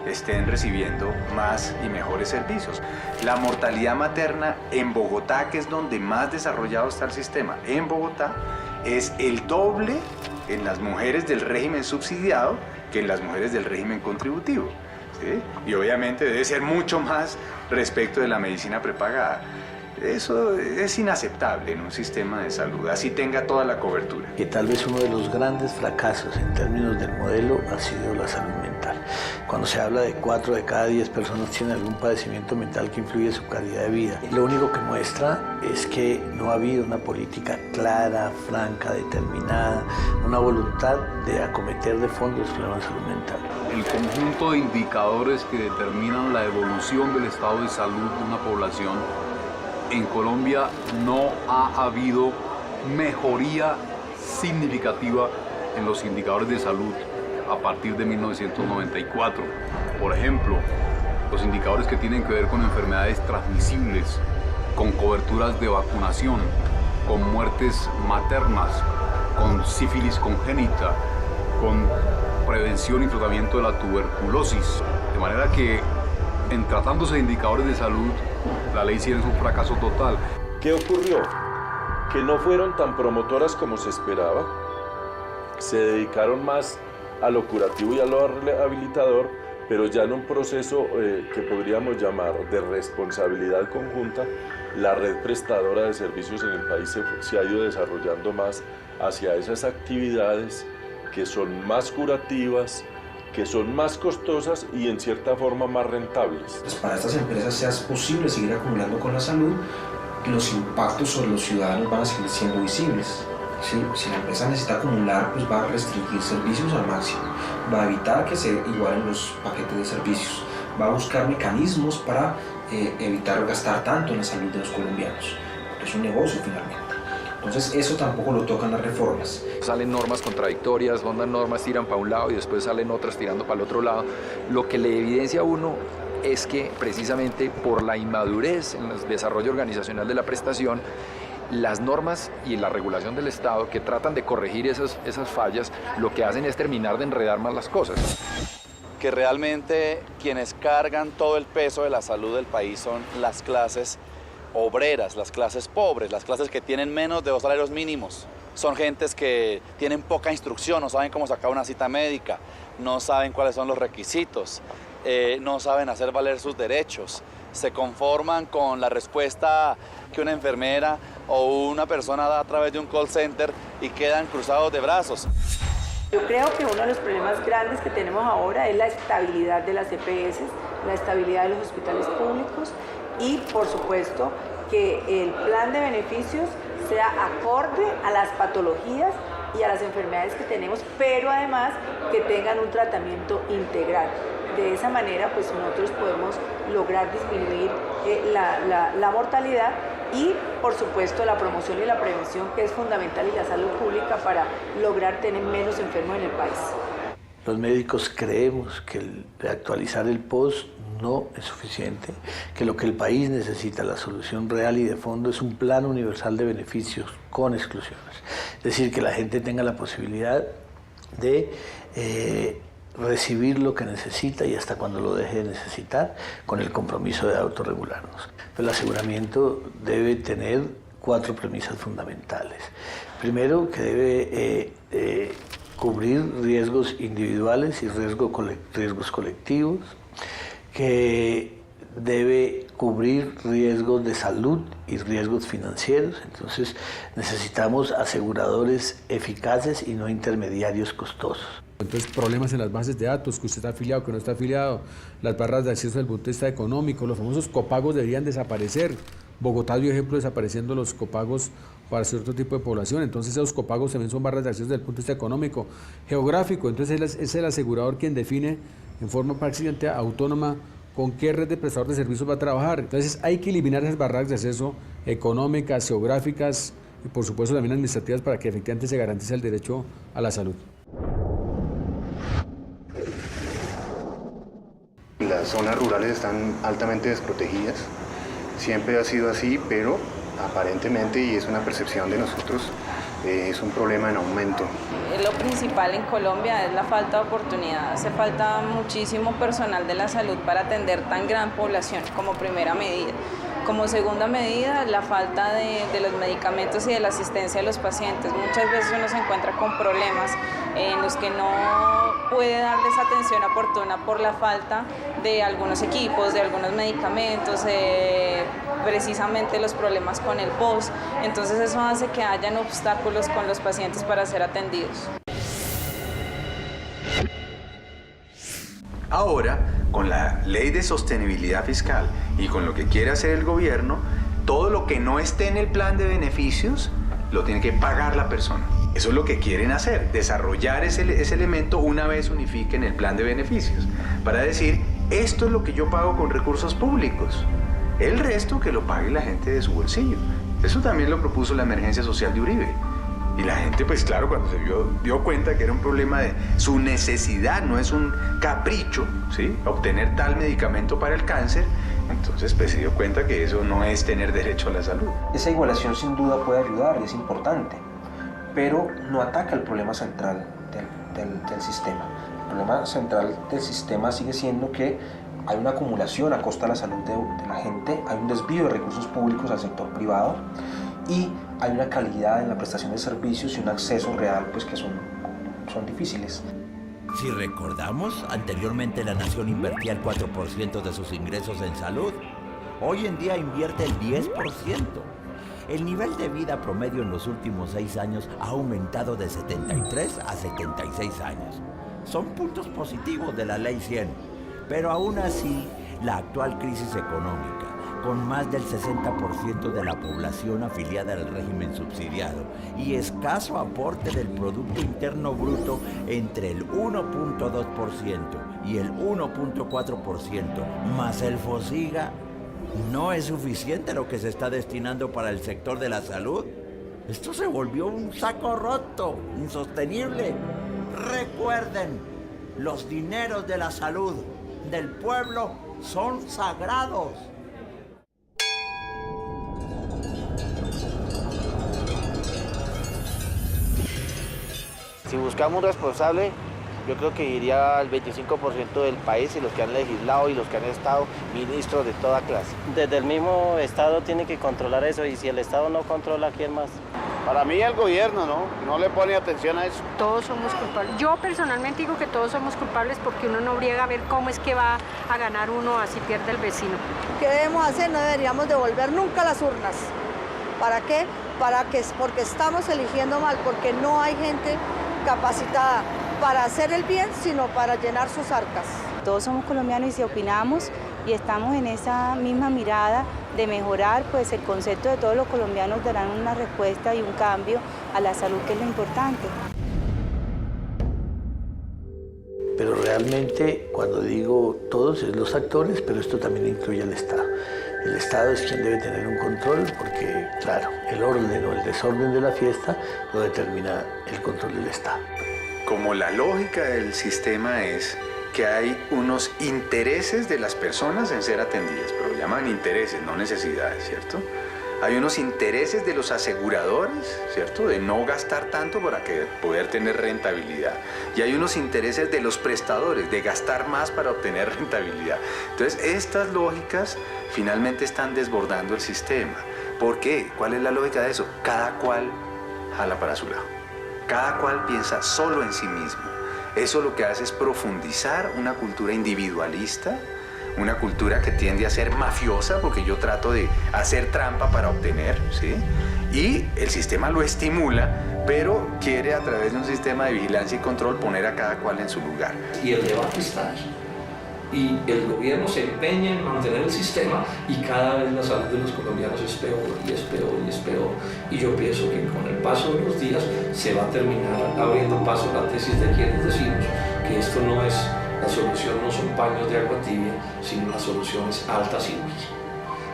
estén recibiendo más y mejores servicios. La mortalidad materna en Bogotá, que es donde más desarrollado está el sistema, en Bogotá es el doble en las mujeres del régimen subsidiado que en las mujeres del régimen contributivo, ¿sí? Y obviamente debe ser mucho más respecto de la medicina prepagada. Eso es inaceptable en un sistema de salud, así tenga toda la cobertura. Que tal vez uno de los grandes fracasos en términos del modelo ha sido la salud mental. Cuando se habla de 4 de cada 10 personas tienen algún padecimiento mental que influye en su calidad de vida, lo único que muestra es que no ha habido una política clara, franca, determinada, una voluntad de acometer de fondo los problemas de salud mental. El conjunto de indicadores que determinan la evolución del estado de salud de una población, en Colombia no ha habido mejoría significativa en los indicadores de salud a partir de 1994. Por ejemplo, los indicadores que tienen que ver con enfermedades transmisibles, con coberturas de vacunación, con muertes maternas, con sífilis congénita, con prevención y tratamiento de la tuberculosis. De manera que, en tratándose de indicadores de salud, la Ley 100 es un fracaso total. ¿Qué ocurrió? Que no fueron tan promotoras como se esperaba, se dedicaron más a lo curativo y a lo rehabilitador, pero ya en un proceso que podríamos llamar de responsabilidad conjunta, la red prestadora de servicios en el país se ha ido desarrollando más hacia esas actividades que son más curativas, que son más costosas y en cierta forma más rentables. Pues para estas empresas sea posible seguir acumulando con la salud, los impactos sobre los ciudadanos van a seguir siendo visibles. ¿Sí? Si la empresa necesita acumular, pues va a restringir servicios al máximo, va a evitar que se igualen los paquetes de servicios, va a buscar mecanismos para evitar gastar tanto en la salud de los colombianos, porque es un negocio finalmente. Entonces eso tampoco lo tocan las reformas. Salen normas contradictorias, unas normas tiran para un lado y después salen otras tirando para el otro lado. Lo que le evidencia a uno es que precisamente por la inmadurez en el desarrollo organizacional de la prestación, las normas y la regulación del Estado que tratan de corregir esas fallas, lo que hacen es terminar de enredar más las cosas. Que realmente quienes cargan todo el peso de la salud del país son las clases obreras, las clases pobres, las clases que tienen menos de 2 salarios mínimos. Son gentes que tienen poca instrucción, no saben cómo sacar una cita médica, no saben cuáles son los requisitos, no saben hacer valer sus derechos. Se conforman con la respuesta que una enfermera o una persona da a través de un call center y quedan cruzados de brazos. Yo creo que uno de los problemas grandes que tenemos ahora es la estabilidad de las EPS, la estabilidad de los hospitales públicos y, por supuesto, que el plan de beneficios sea acorde a las patologías y a las enfermedades que tenemos, pero además que tengan un tratamiento integral. De esa manera, pues nosotros podemos lograr disminuir la mortalidad y, por supuesto, la promoción y la prevención, que es fundamental, y la salud pública para lograr tener menos enfermos en el país. Los médicos creemos que actualizar el POS no es suficiente, que lo que el país necesita, la solución real y de fondo, es un plan universal de beneficios con exclusiones. Es decir, que la gente tenga la posibilidad de recibir lo que necesita y hasta cuando lo deje de necesitar, con el compromiso de autorregularnos. El aseguramiento debe tener 4 premisas fundamentales. Primero, que debe cubrir riesgos individuales y riesgos colectivos, que debe cubrir riesgos de salud y riesgos financieros. Entonces necesitamos aseguradores eficaces y no intermediarios costosos. Entonces, problemas en las bases de datos, que usted está afiliado, que no está afiliado, las barras de acceso del punto de vista económico, los famosos copagos deberían desaparecer. Bogotá dio ejemplo desapareciendo los copagos para cierto tipo de población, entonces esos copagos también son barras de acceso desde el punto de vista económico, geográfico, entonces es el asegurador quien define en forma prácticamente autónoma con qué red de prestador de servicios va a trabajar. Entonces hay que eliminar esas barreras de acceso económicas, geográficas y por supuesto también administrativas para que efectivamente se garantice el derecho a la salud. Las zonas rurales están altamente desprotegidas, siempre ha sido así, pero aparentemente, y es una percepción de nosotros, es un problema en aumento. Lo principal en Colombia es la falta de oportunidad. Hace falta muchísimo personal de la salud para atender tan gran población como primera medida. Como segunda medida, la falta de los medicamentos y de la asistencia de los pacientes. Muchas veces uno se encuentra con problemas en los que no puede darles atención oportuna por la falta de algunos equipos, de algunos medicamentos, precisamente los problemas con el POS. Entonces eso hace que hayan obstáculos con los pacientes para ser atendidos. Ahora, con la ley de sostenibilidad fiscal y con lo que quiere hacer el gobierno, todo lo que no esté en el plan de beneficios lo tiene que pagar la persona. Eso es lo que quieren hacer, desarrollar ese elemento una vez unifiquen el plan de beneficios, para decir, esto es lo que yo pago con recursos públicos, el resto que lo pague la gente de su bolsillo. Eso también lo propuso la emergencia social de Uribe. Y la gente, pues claro, cuando se dio cuenta que era un problema de su necesidad, no es un capricho, ¿sí?, obtener tal medicamento para el cáncer, entonces pues se dio cuenta que eso no es tener derecho a la salud. Esa igualación sin duda puede ayudar y es importante, pero no ataca el problema central del sistema. El problema central del sistema sigue siendo que hay una acumulación a costa de la salud de la gente, hay un desvío de recursos públicos al sector privado y hay una calidad en la prestación de servicios y un acceso real pues que son difíciles. Si recordamos, anteriormente la nación invertía el 4% de sus ingresos en salud. Hoy en día invierte el 10%. El nivel de vida promedio en los últimos 6 años ha aumentado de 73 a 76 años. Son puntos positivos de la Ley 100, pero aún así, la actual crisis económica, con más del 60% de la población afiliada al régimen subsidiado y escaso aporte del Producto Interno Bruto entre el 1.2% y el 1.4%, más el FOSIGA, no es suficiente lo que se está destinando para el sector de la salud. Esto se volvió un saco roto, insostenible. Recuerden, los dineros de la salud del pueblo son sagrados. Si buscamos un responsable, yo creo que iría al 25% del país y los que han legislado y los que han estado ministros de toda clase. Desde el mismo Estado tiene que controlar eso y si el Estado no controla, ¿quién más? Para mí el gobierno no le pone atención a eso. Todos somos culpables. Yo personalmente digo que todos somos culpables porque uno no briega a ver cómo es que va a ganar uno así pierde el vecino. ¿Qué debemos hacer? No deberíamos devolver nunca las urnas. ¿Para qué? Porque estamos eligiendo mal, porque no hay gente capacitada para hacer el bien, sino para llenar sus arcas. Todos somos colombianos y si opinamos, y estamos en esa misma mirada de mejorar pues el concepto de todos los colombianos, darán una respuesta y un cambio a la salud, que es lo importante. Pero realmente cuando digo todos es los actores, pero esto también incluye al Estado. El Estado es quien debe tener un control porque, claro, el orden o el desorden de la fiesta lo determina el control del Estado. Como la lógica del sistema es que hay unos intereses de las personas en ser atendidas, pero lo llaman intereses, no necesidades, ¿cierto? Hay unos intereses de los aseguradores, ¿cierto? De no gastar tanto para poder tener rentabilidad. Y hay unos intereses de los prestadores, de gastar más para obtener rentabilidad. Entonces, estas lógicas finalmente están desbordando el sistema. ¿Por qué? ¿Cuál es la lógica de eso? Cada cual jala para su lado. Cada cual piensa solo en sí mismo. Eso lo que hace es profundizar una cultura individualista, una cultura que tiende a ser mafiosa porque yo trato de hacer trampa para obtener, ¿sí? Y el sistema lo estimula, pero quiere a través de un sistema de vigilancia y control poner a cada cual en su lugar. Y el debate está ahí. Y el gobierno se empeña en mantener el sistema y cada vez la salud de los colombianos es peor y es peor y es peor. Y yo pienso que con el paso de los días se va a terminar abriendo paso la tesis de quienes decimos que esto no es la solución, no son paños de agua tibia, sino la solución es alta cirugía.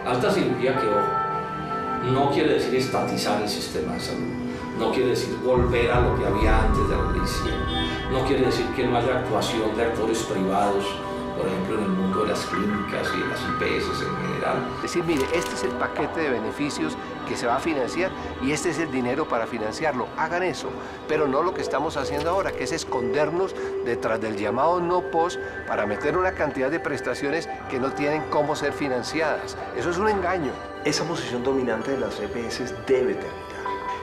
Alta cirugía que, ojo, no quiere decir estatizar el sistema de salud, no quiere decir volver a lo que había antes de la ley 100, no quiere decir que no haya actuación de actores privados, por ejemplo en el mundo de las clínicas y de las IPS en general. Es decir, mire, este es el paquete de beneficios que se va a financiar y este es el dinero para financiarlo. Hagan eso, pero no lo que estamos haciendo ahora, que es escondernos detrás del llamado no-POS para meter una cantidad de prestaciones que no tienen cómo ser financiadas. Eso es un engaño. Esa posición dominante de las EPS debe terminar,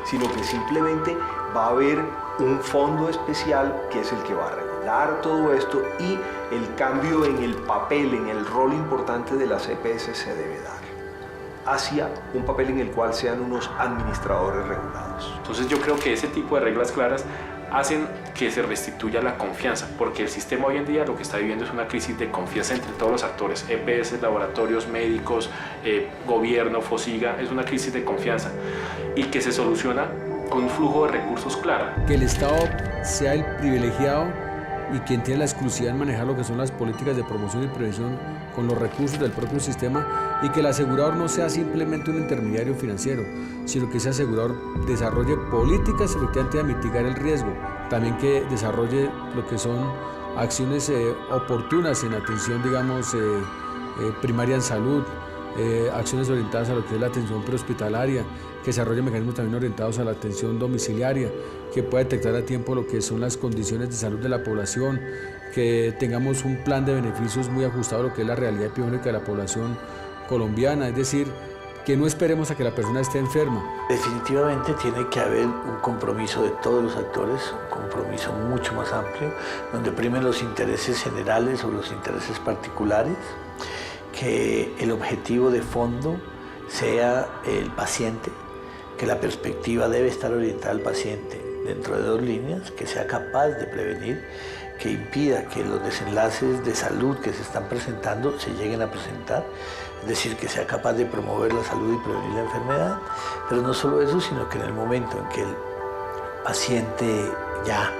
sino que simplemente va a haber un fondo especial que es el que va a regular todo esto y el cambio en el papel, en el rol importante de las EPS se debe dar hacia un papel en el cual sean unos administradores regulados. Entonces yo creo que ese tipo de reglas claras hacen que se restituya la confianza, porque el sistema hoy en día lo que está viviendo es una crisis de confianza entre todos los actores, EPS, laboratorios, médicos, gobierno, FOSIGA, es una crisis de confianza y que se soluciona con un flujo de recursos claro. Que el Estado sea el privilegiado y quien tiene la exclusividad en manejar lo que son las políticas de promoción y prevención con los recursos del propio sistema y que el asegurador no sea simplemente un intermediario financiero, sino que ese asegurador desarrolle políticas efectivamente a mitigar el riesgo, también que desarrolle lo que son acciones oportunas en atención, digamos, primaria en salud, acciones orientadas a lo que es la atención prehospitalaria, que desarrolle mecanismos también orientados a la atención domiciliaria, que pueda detectar a tiempo lo que son las condiciones de salud de la población, que tengamos un plan de beneficios muy ajustado a lo que es la realidad epidemiológica de la población colombiana, es decir, que no esperemos a que la persona esté enferma. Definitivamente tiene que haber un compromiso de todos los actores, un compromiso mucho más amplio, donde primen los intereses generales o los intereses particulares, que el objetivo de fondo sea el paciente, que la perspectiva debe estar orientada al paciente dentro de dos líneas, que sea capaz de prevenir, que impida que los desenlaces de salud que se están presentando se lleguen a presentar, es decir, que sea capaz de promover la salud y prevenir la enfermedad, pero no solo eso, sino que en el momento en que el paciente ya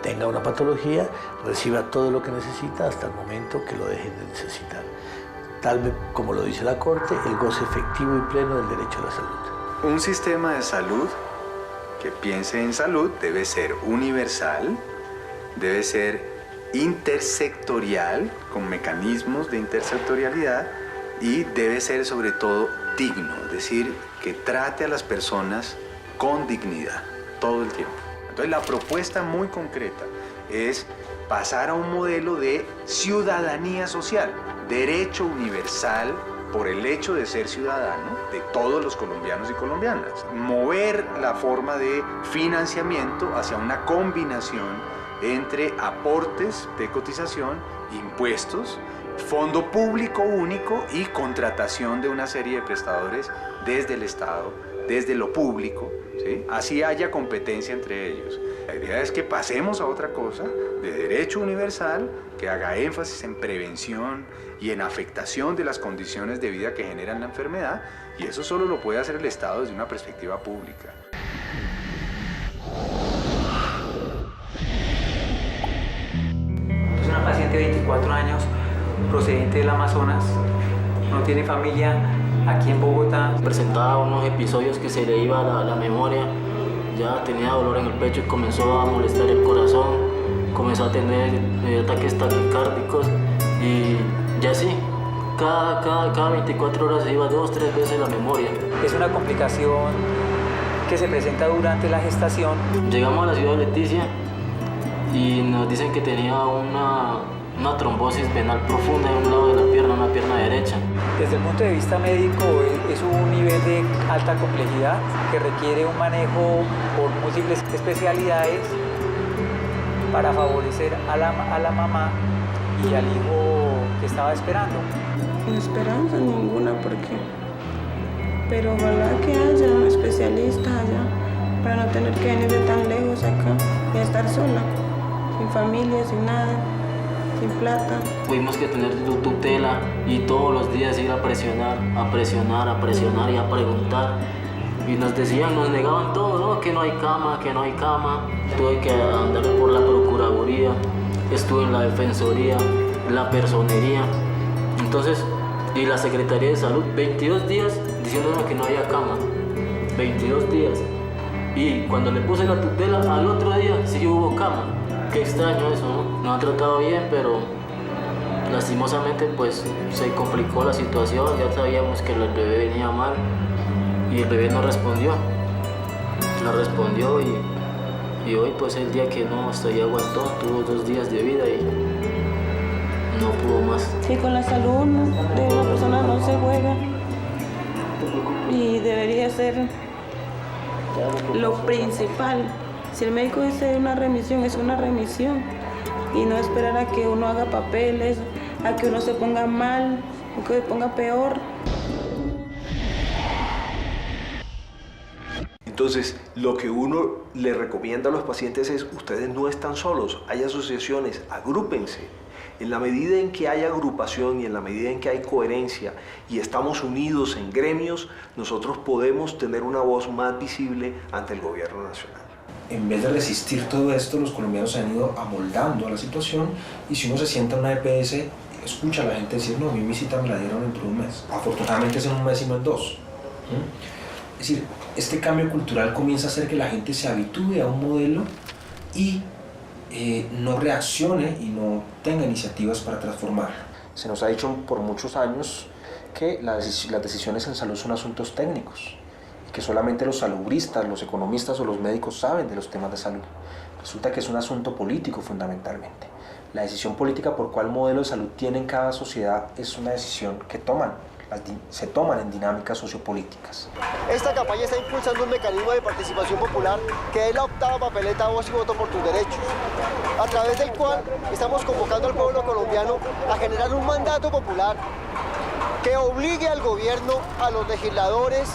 tenga una patología, reciba todo lo que necesita hasta el momento que lo deje de necesitar. Tal vez, como lo dice la Corte, el goce efectivo y pleno del derecho a la salud. Un sistema de salud que piense en salud debe ser universal, debe ser intersectorial, con mecanismos de intersectorialidad, y debe ser sobre todo digno, es decir, que trate a las personas con dignidad todo el tiempo. Entonces la propuesta muy concreta es pasar a un modelo de ciudadanía social, derecho universal por el hecho de ser ciudadano de todos los colombianos y colombianas. Mover la forma de financiamiento hacia una combinación entre aportes de cotización, impuestos, fondo público único y contratación de una serie de prestadores desde el Estado, desde lo público, ¿sí? Así haya competencia entre ellos. La idea es que pasemos a otra cosa de derecho universal que haga énfasis en prevención y en afectación de las condiciones de vida que generan la enfermedad, y eso solo lo puede hacer el Estado desde una perspectiva pública. Es una paciente de 24 años, procedente del Amazonas, no tiene familia aquí en Bogotá. Presentaba unos episodios que se le iba la memoria, ya tenía dolor en el pecho y comenzó a molestar el corazón, comenzó a tener ataques taquicárdicos y ya sí, cada 24 horas se iba 2-3 veces la memoria. Es una complicación que se presenta durante la gestación. Llegamos a la ciudad de Leticia y nos dicen que tenía una trombosis venal profunda en un lado de la pierna, una pierna derecha. Desde el punto de vista médico es un nivel de alta complejidad que requiere un manejo por múltiples especialidades para favorecer a la mamá y al hijo que estaba esperando. Sin esperanza ninguna, pero ojalá que haya especialistas allá para no tener que venir de tan lejos acá y estar sola, sin familia, sin nada, sin plata. Tuvimos que tener tutela y todos los días ir a presionar y a preguntar. Y nos negaban todo, ¿no? Que no hay cama. Tuve que andar por la Procuraduría, estuve en la Defensoría, la Personería. Entonces, y la Secretaría de Salud, 22 días diciéndonos que no había cama. 22 días. Y cuando le puse la tutela, al otro día sí hubo cama. Qué extraño eso, ¿no? Nos han tratado bien, pero lastimosamente pues se complicó la situación. Ya sabíamos que el bebé venía mal y el bebé no respondió. No respondió y hoy pues el día que no, hasta ya aguantó, tuvo 2 días de vida y no pudo más. Sí, con la salud de una persona no se juega y debería ser lo principal. Si el médico dice una remisión, es una remisión y no esperar a que uno haga papeles, a que uno se ponga mal o que se ponga peor. Entonces, lo que uno le recomienda a los pacientes es, ustedes no están solos, hay asociaciones, agrúpense. En la medida en que hay agrupación y en la medida en que hay coherencia y estamos unidos en gremios, nosotros podemos tener una voz más visible ante el gobierno nacional. En vez de resistir todo esto, los colombianos se han ido amoldando a la situación y si uno se sienta en una EPS, escucha a la gente decir, no, a mí mi cita me la dieron dentro de un mes. Afortunadamente es en un mes y no en 2. Es decir, este cambio cultural comienza a hacer que la gente se habitúe a un modelo y no reaccione y no tenga iniciativas para transformar. Se nos ha dicho por muchos años que las decisiones en salud son asuntos técnicos y que solamente los salubristas, los economistas o los médicos saben de los temas de salud. Resulta que es un asunto político fundamentalmente. La decisión política por cuál modelo de salud tiene en cada sociedad es una decisión que se toman en dinámicas sociopolíticas. Esta campaña está impulsando un mecanismo de participación popular que es la octava papeleta Voz y Voto por tus Derechos, a través del cual estamos convocando al pueblo colombiano a generar un mandato popular que obligue al gobierno, a los legisladores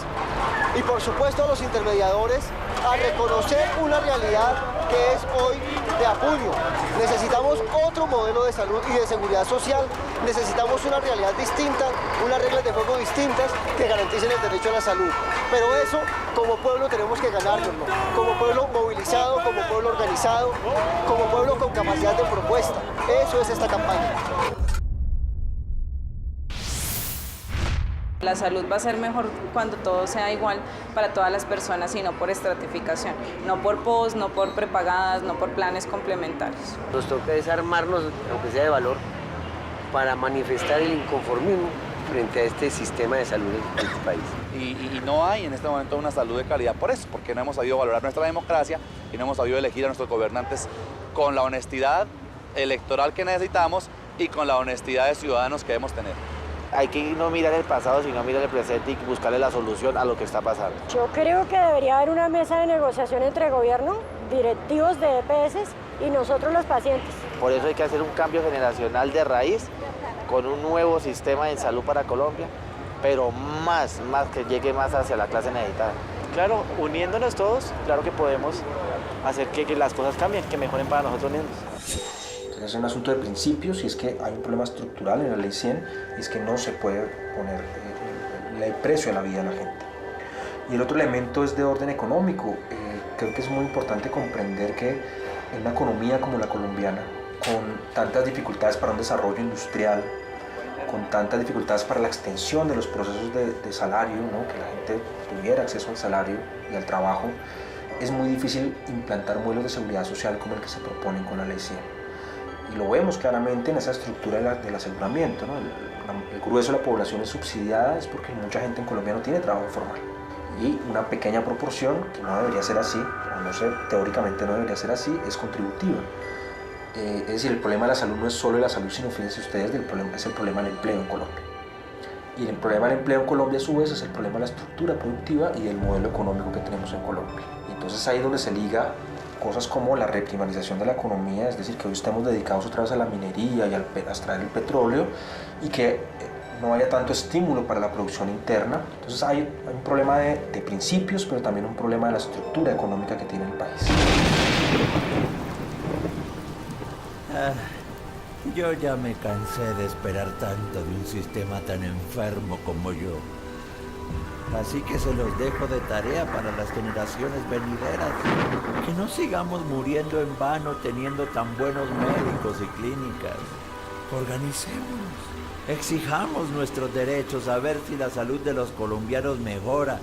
y por supuesto a los intermediadores a reconocer una realidad que es hoy de apuño. Necesitamos otro modelo de salud y de seguridad social, necesitamos una realidad distinta, unas reglas de juego distintas que garanticen el derecho a la salud. Pero eso, como pueblo, tenemos que ganárnoslo, como pueblo movilizado, como pueblo organizado, como pueblo con capacidad de propuesta. Eso es esta campaña. La salud va a ser mejor cuando todo sea igual para todas las personas y no por estratificación, no por post, no por prepagadas, no por planes complementarios. Nos toca desarmarnos, aunque sea de valor, para manifestar el inconformismo frente a este sistema de salud en este país. Y no hay en este momento una salud de calidad por eso, porque no hemos sabido valorar nuestra democracia y no hemos sabido elegir a nuestros gobernantes con la honestidad electoral que necesitamos y con la honestidad de ciudadanos que debemos tener. Hay que no mirar el pasado, sino mirar el presente y buscarle la solución a lo que está pasando. Yo creo que debería haber una mesa de negociación entre gobierno, directivos de EPS y nosotros los pacientes. Por eso hay que hacer un cambio generacional de raíz con un nuevo sistema de salud para Colombia, pero más que llegue más hacia la clase necesitada. Claro, uniéndonos todos, claro que podemos hacer que las cosas cambien, que mejoren para nosotros mismos. Es un asunto de principios y es que hay un problema estructural en la Ley 100 y es que no se puede poner el precio a la vida de la gente. Y el otro elemento es de orden económico. Creo que es muy importante comprender que en una economía como la colombiana, con tantas dificultades para un desarrollo industrial, con tantas dificultades para la extensión de los procesos de salario, ¿no? Que la gente tuviera acceso al salario y al trabajo, es muy difícil implantar modelos de seguridad social como el que se proponen con la Ley 100. Y lo vemos claramente en esa estructura del aseguramiento, ¿no? El grueso de la población es subsidiada, es porque mucha gente en Colombia no tiene trabajo formal. Y una pequeña proporción, que no debería ser así, o no sé, teóricamente no debería ser así, es contributiva. Es decir, el problema de la salud no es solo la salud, sino, fíjense ustedes, es el problema del empleo en Colombia. Y el problema del empleo en Colombia, a su vez, es el problema de la estructura productiva y del modelo económico que tenemos en Colombia. Y entonces ahí es donde se liga cosas como la reprimarización de la economía, es decir, que hoy estamos dedicados otra vez a la minería y a extraer el petróleo, y que no haya tanto estímulo para la producción interna. Entonces hay un problema de principios, pero también un problema de la estructura económica que tiene el país. Yo ya me cansé de esperar tanto de un sistema tan enfermo como yo. Así que se los dejo de tarea para las generaciones venideras. Que no sigamos muriendo en vano teniendo tan buenos médicos y clínicas. Organicémonos. Exijamos nuestros derechos a ver si la salud de los colombianos mejora.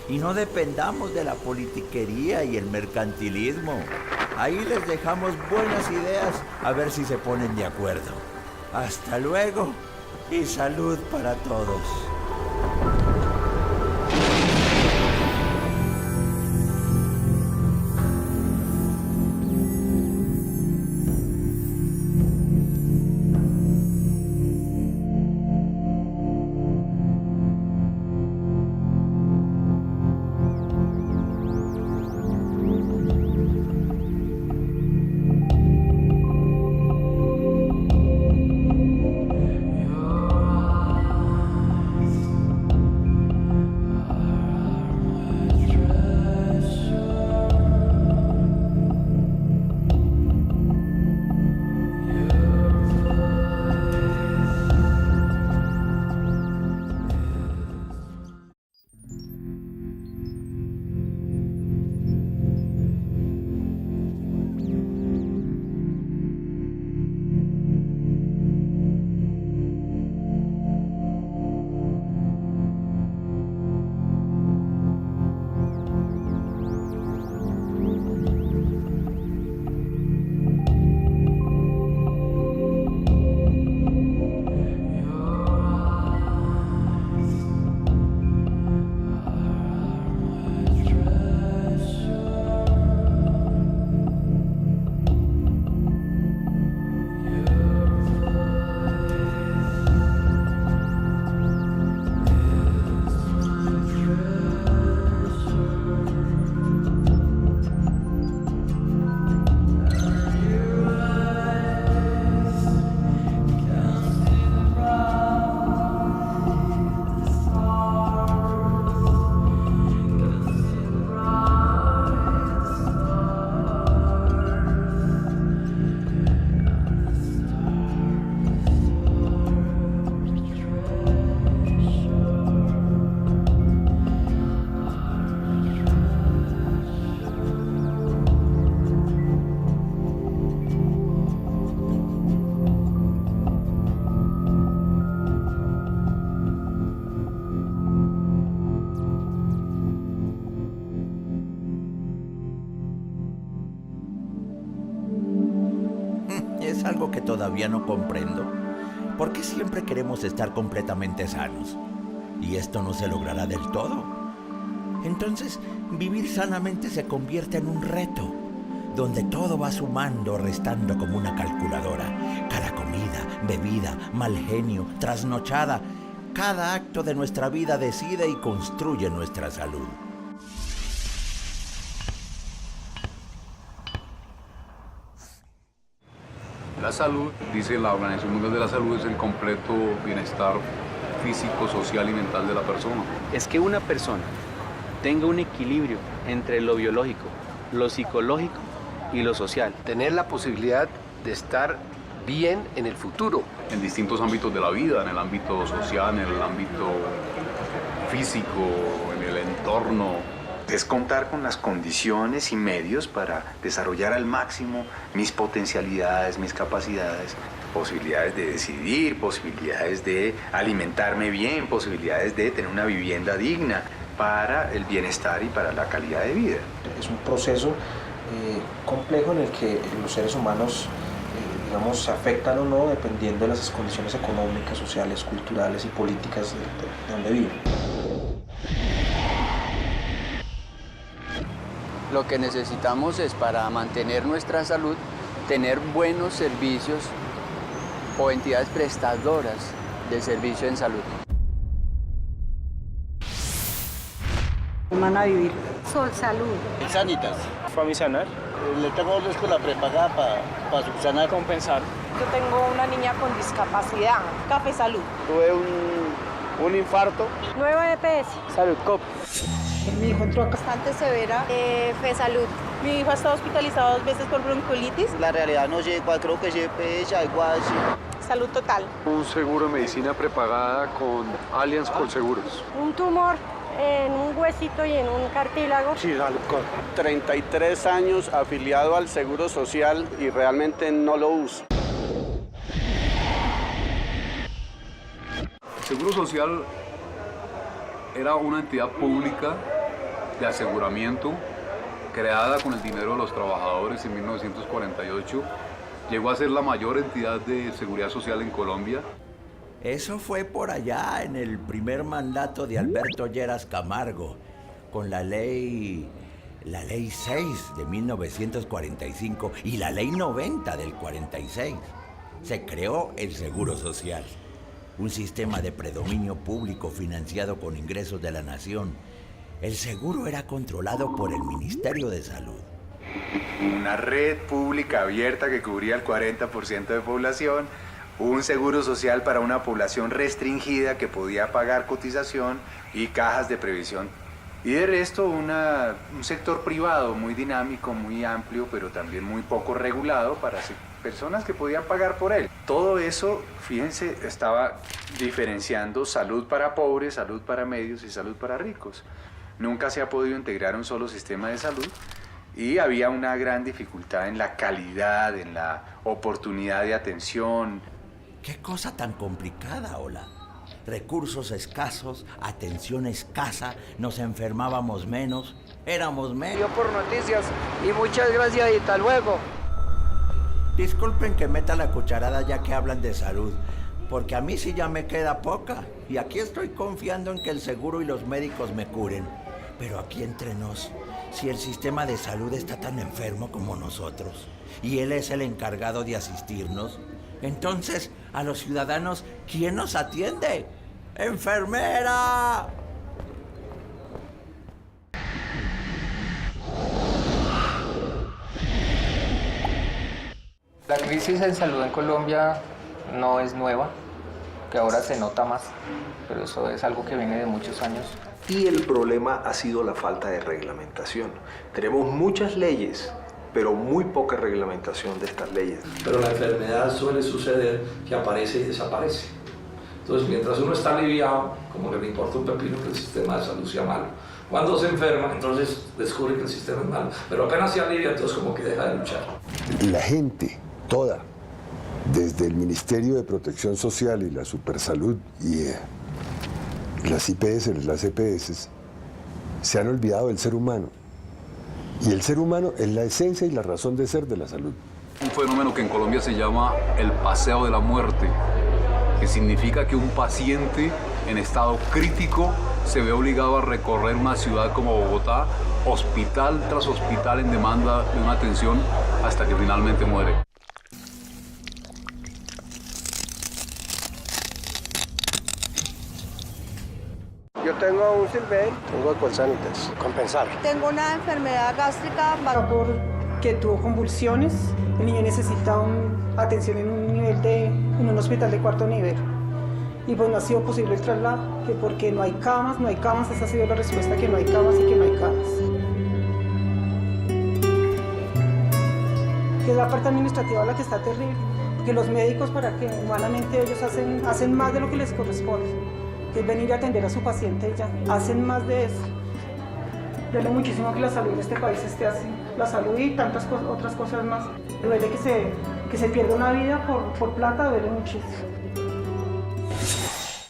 Y no dependamos de la politiquería y el mercantilismo. Ahí les dejamos buenas ideas a ver si se ponen de acuerdo. Hasta luego y salud para todos. Es algo que todavía no comprendo. ¿Por qué siempre queremos estar completamente sanos? Y esto no se logrará del todo. Entonces, vivir sanamente se convierte en un reto, donde todo va sumando o restando como una calculadora. Cada comida, bebida, mal genio, trasnochada, cada acto de nuestra vida decide y construye nuestra salud. La salud, dice la Organización Mundial de la Salud, es el completo bienestar físico, social y mental de la persona. Es que una persona tenga un equilibrio entre lo biológico, lo psicológico y lo social. Tener la posibilidad de estar bien en el futuro. En distintos ámbitos de la vida, en el ámbito social, en el ámbito físico, en el entorno. Es contar con las condiciones y medios para desarrollar al máximo mis potencialidades, mis capacidades, posibilidades de decidir, posibilidades de alimentarme bien, posibilidades de tener una vivienda digna para el bienestar y para la calidad de vida. Es un proceso complejo en el que los seres humanos digamos, se afectan o no dependiendo de las condiciones económicas, sociales, culturales y políticas de donde viven. Lo que necesitamos es, para mantener nuestra salud, tener buenos servicios o entidades prestadoras de servicio en salud. Van a vivir. Sol Salud. Sanitas. Famisanar. Le tengo una escuela prepagada para subsanar. Compensar. Yo tengo una niña con discapacidad. Café Salud. Tuve un infarto. Nueva EPS. Salud Cop. Mi hijo entró bastante severa. FESalud. Mi hijo ha estado hospitalizado 2 veces por bronquiolitis. La realidad no sé cuál, creo que es algo así. Salud Total. Un seguro de medicina prepagada con Allianz Colseguros. Un tumor en un huesito y en un cartílago. Sí, Salud Cop. 33 años afiliado al Seguro Social y realmente no lo uso. El Seguro Social era una entidad pública de aseguramiento creada con el dinero de los trabajadores en 1948. Llegó a ser la mayor entidad de seguridad social en Colombia. Eso fue por allá en el primer mandato de Alberto Lleras Camargo, con la ley 6 de 1945 y la ley 90 del 46. Se creó el Seguro Social, un sistema de predominio público financiado con ingresos de la nación. El seguro era controlado por el Ministerio de Salud. Una red pública abierta que cubría el 40% de población, un seguro social para una población restringida que podía pagar cotización y cajas de previsión. Y de resto un sector privado muy dinámico, muy amplio, pero también muy poco regulado para personas que podían pagar por él. Todo eso, fíjense, estaba diferenciando salud para pobres, salud para medios y salud para ricos. Nunca se ha podido integrar un solo sistema de salud y había una gran dificultad en la calidad, en la oportunidad de atención. ¿Qué cosa tan complicada, Ola? Recursos escasos, atención escasa, nos enfermábamos menos, éramos menos. Yo por noticias y muchas gracias y hasta luego. Disculpen que meta la cucharada ya que hablan de salud, porque a mí sí ya me queda poca y aquí estoy confiando en que el seguro y los médicos me curen. Pero aquí entre nos, si el sistema de salud está tan enfermo como nosotros y él es el encargado de asistirnos, entonces a los ciudadanos, ¿quién nos atiende? ¡Enfermera! La crisis en salud en Colombia no es nueva, que ahora se nota más, pero eso es algo que viene de muchos años. Y el problema ha sido la falta de reglamentación. Tenemos muchas leyes, pero muy poca reglamentación de estas leyes. Pero la enfermedad suele suceder que aparece y desaparece. Entonces, mientras uno está aliviado, como que le importa un pepino que el sistema de salud sea malo. Cuando se enferma, entonces descubre que el sistema es malo. Pero apenas se alivia, entonces como que deja de luchar. La gente, toda, desde el Ministerio de Protección Social y la Supersalud y las IPS, las EPS, se han olvidado del ser humano. Y el ser humano es la esencia y la razón de ser de la salud. Un fenómeno que en Colombia se llama el paseo de la muerte, que significa que un paciente en estado crítico se ve obligado a recorrer una ciudad como Bogotá, hospital tras hospital en demanda de una atención hasta que finalmente muere. Yo tengo un Silver, tengo Colsanitas, compensar. Tengo una enfermedad gástrica. Porque tuvo convulsiones. El niño necesita atención en un hospital de 4º nivel. Y pues no ha sido posible el traslado, que porque no hay camas, esa ha sido la respuesta, que no hay camas y que no hay camas. que es la parte administrativa la que está terrible, que los médicos, para que humanamente ellos hacen más de lo que les corresponde, que es venir a atender a su paciente y ya, hacen más de eso. Duele muchísimo que la salud en este país esté así, la salud y tantas otras cosas más. Duele que se pierda una vida por plata, duele muchísimo.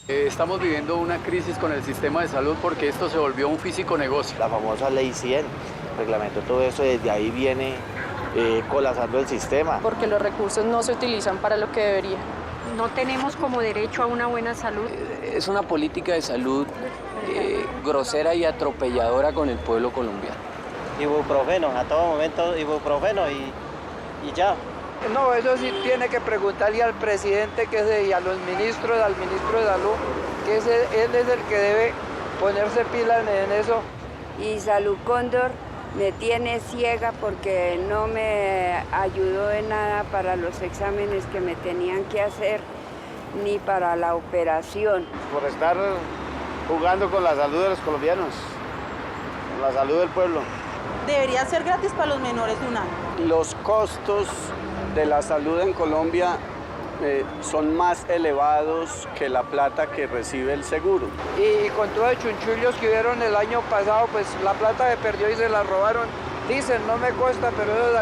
Estamos viviendo una crisis con el sistema de salud porque esto se volvió un físico negocio. La famosa ley 100 reglamentó todo eso, desde ahí viene colapsando el sistema. Porque los recursos no se utilizan para lo que debería. No tenemos como derecho a una buena salud. Es una política de salud grosera y atropelladora con el pueblo colombiano. Ibuprofeno, a todo momento ibuprofeno y ya. No, eso sí tiene que preguntarle al presidente y a los ministros, al ministro de Salud, que él es el que debe ponerse pilas en eso. Y Salud Cóndor me tiene ciega porque no me ayudó en nada para los exámenes que me tenían que hacer, ni para la operación. Por estar jugando con la salud de los colombianos, con la salud del pueblo. Debería ser gratis para los menores de un año. Los costos de la salud en Colombia son más elevados que la plata que recibe el seguro. Y con todos los chunchullos que hubieron el año pasado, pues la plata se perdió y se la robaron. Dicen, no me cuesta, pero eso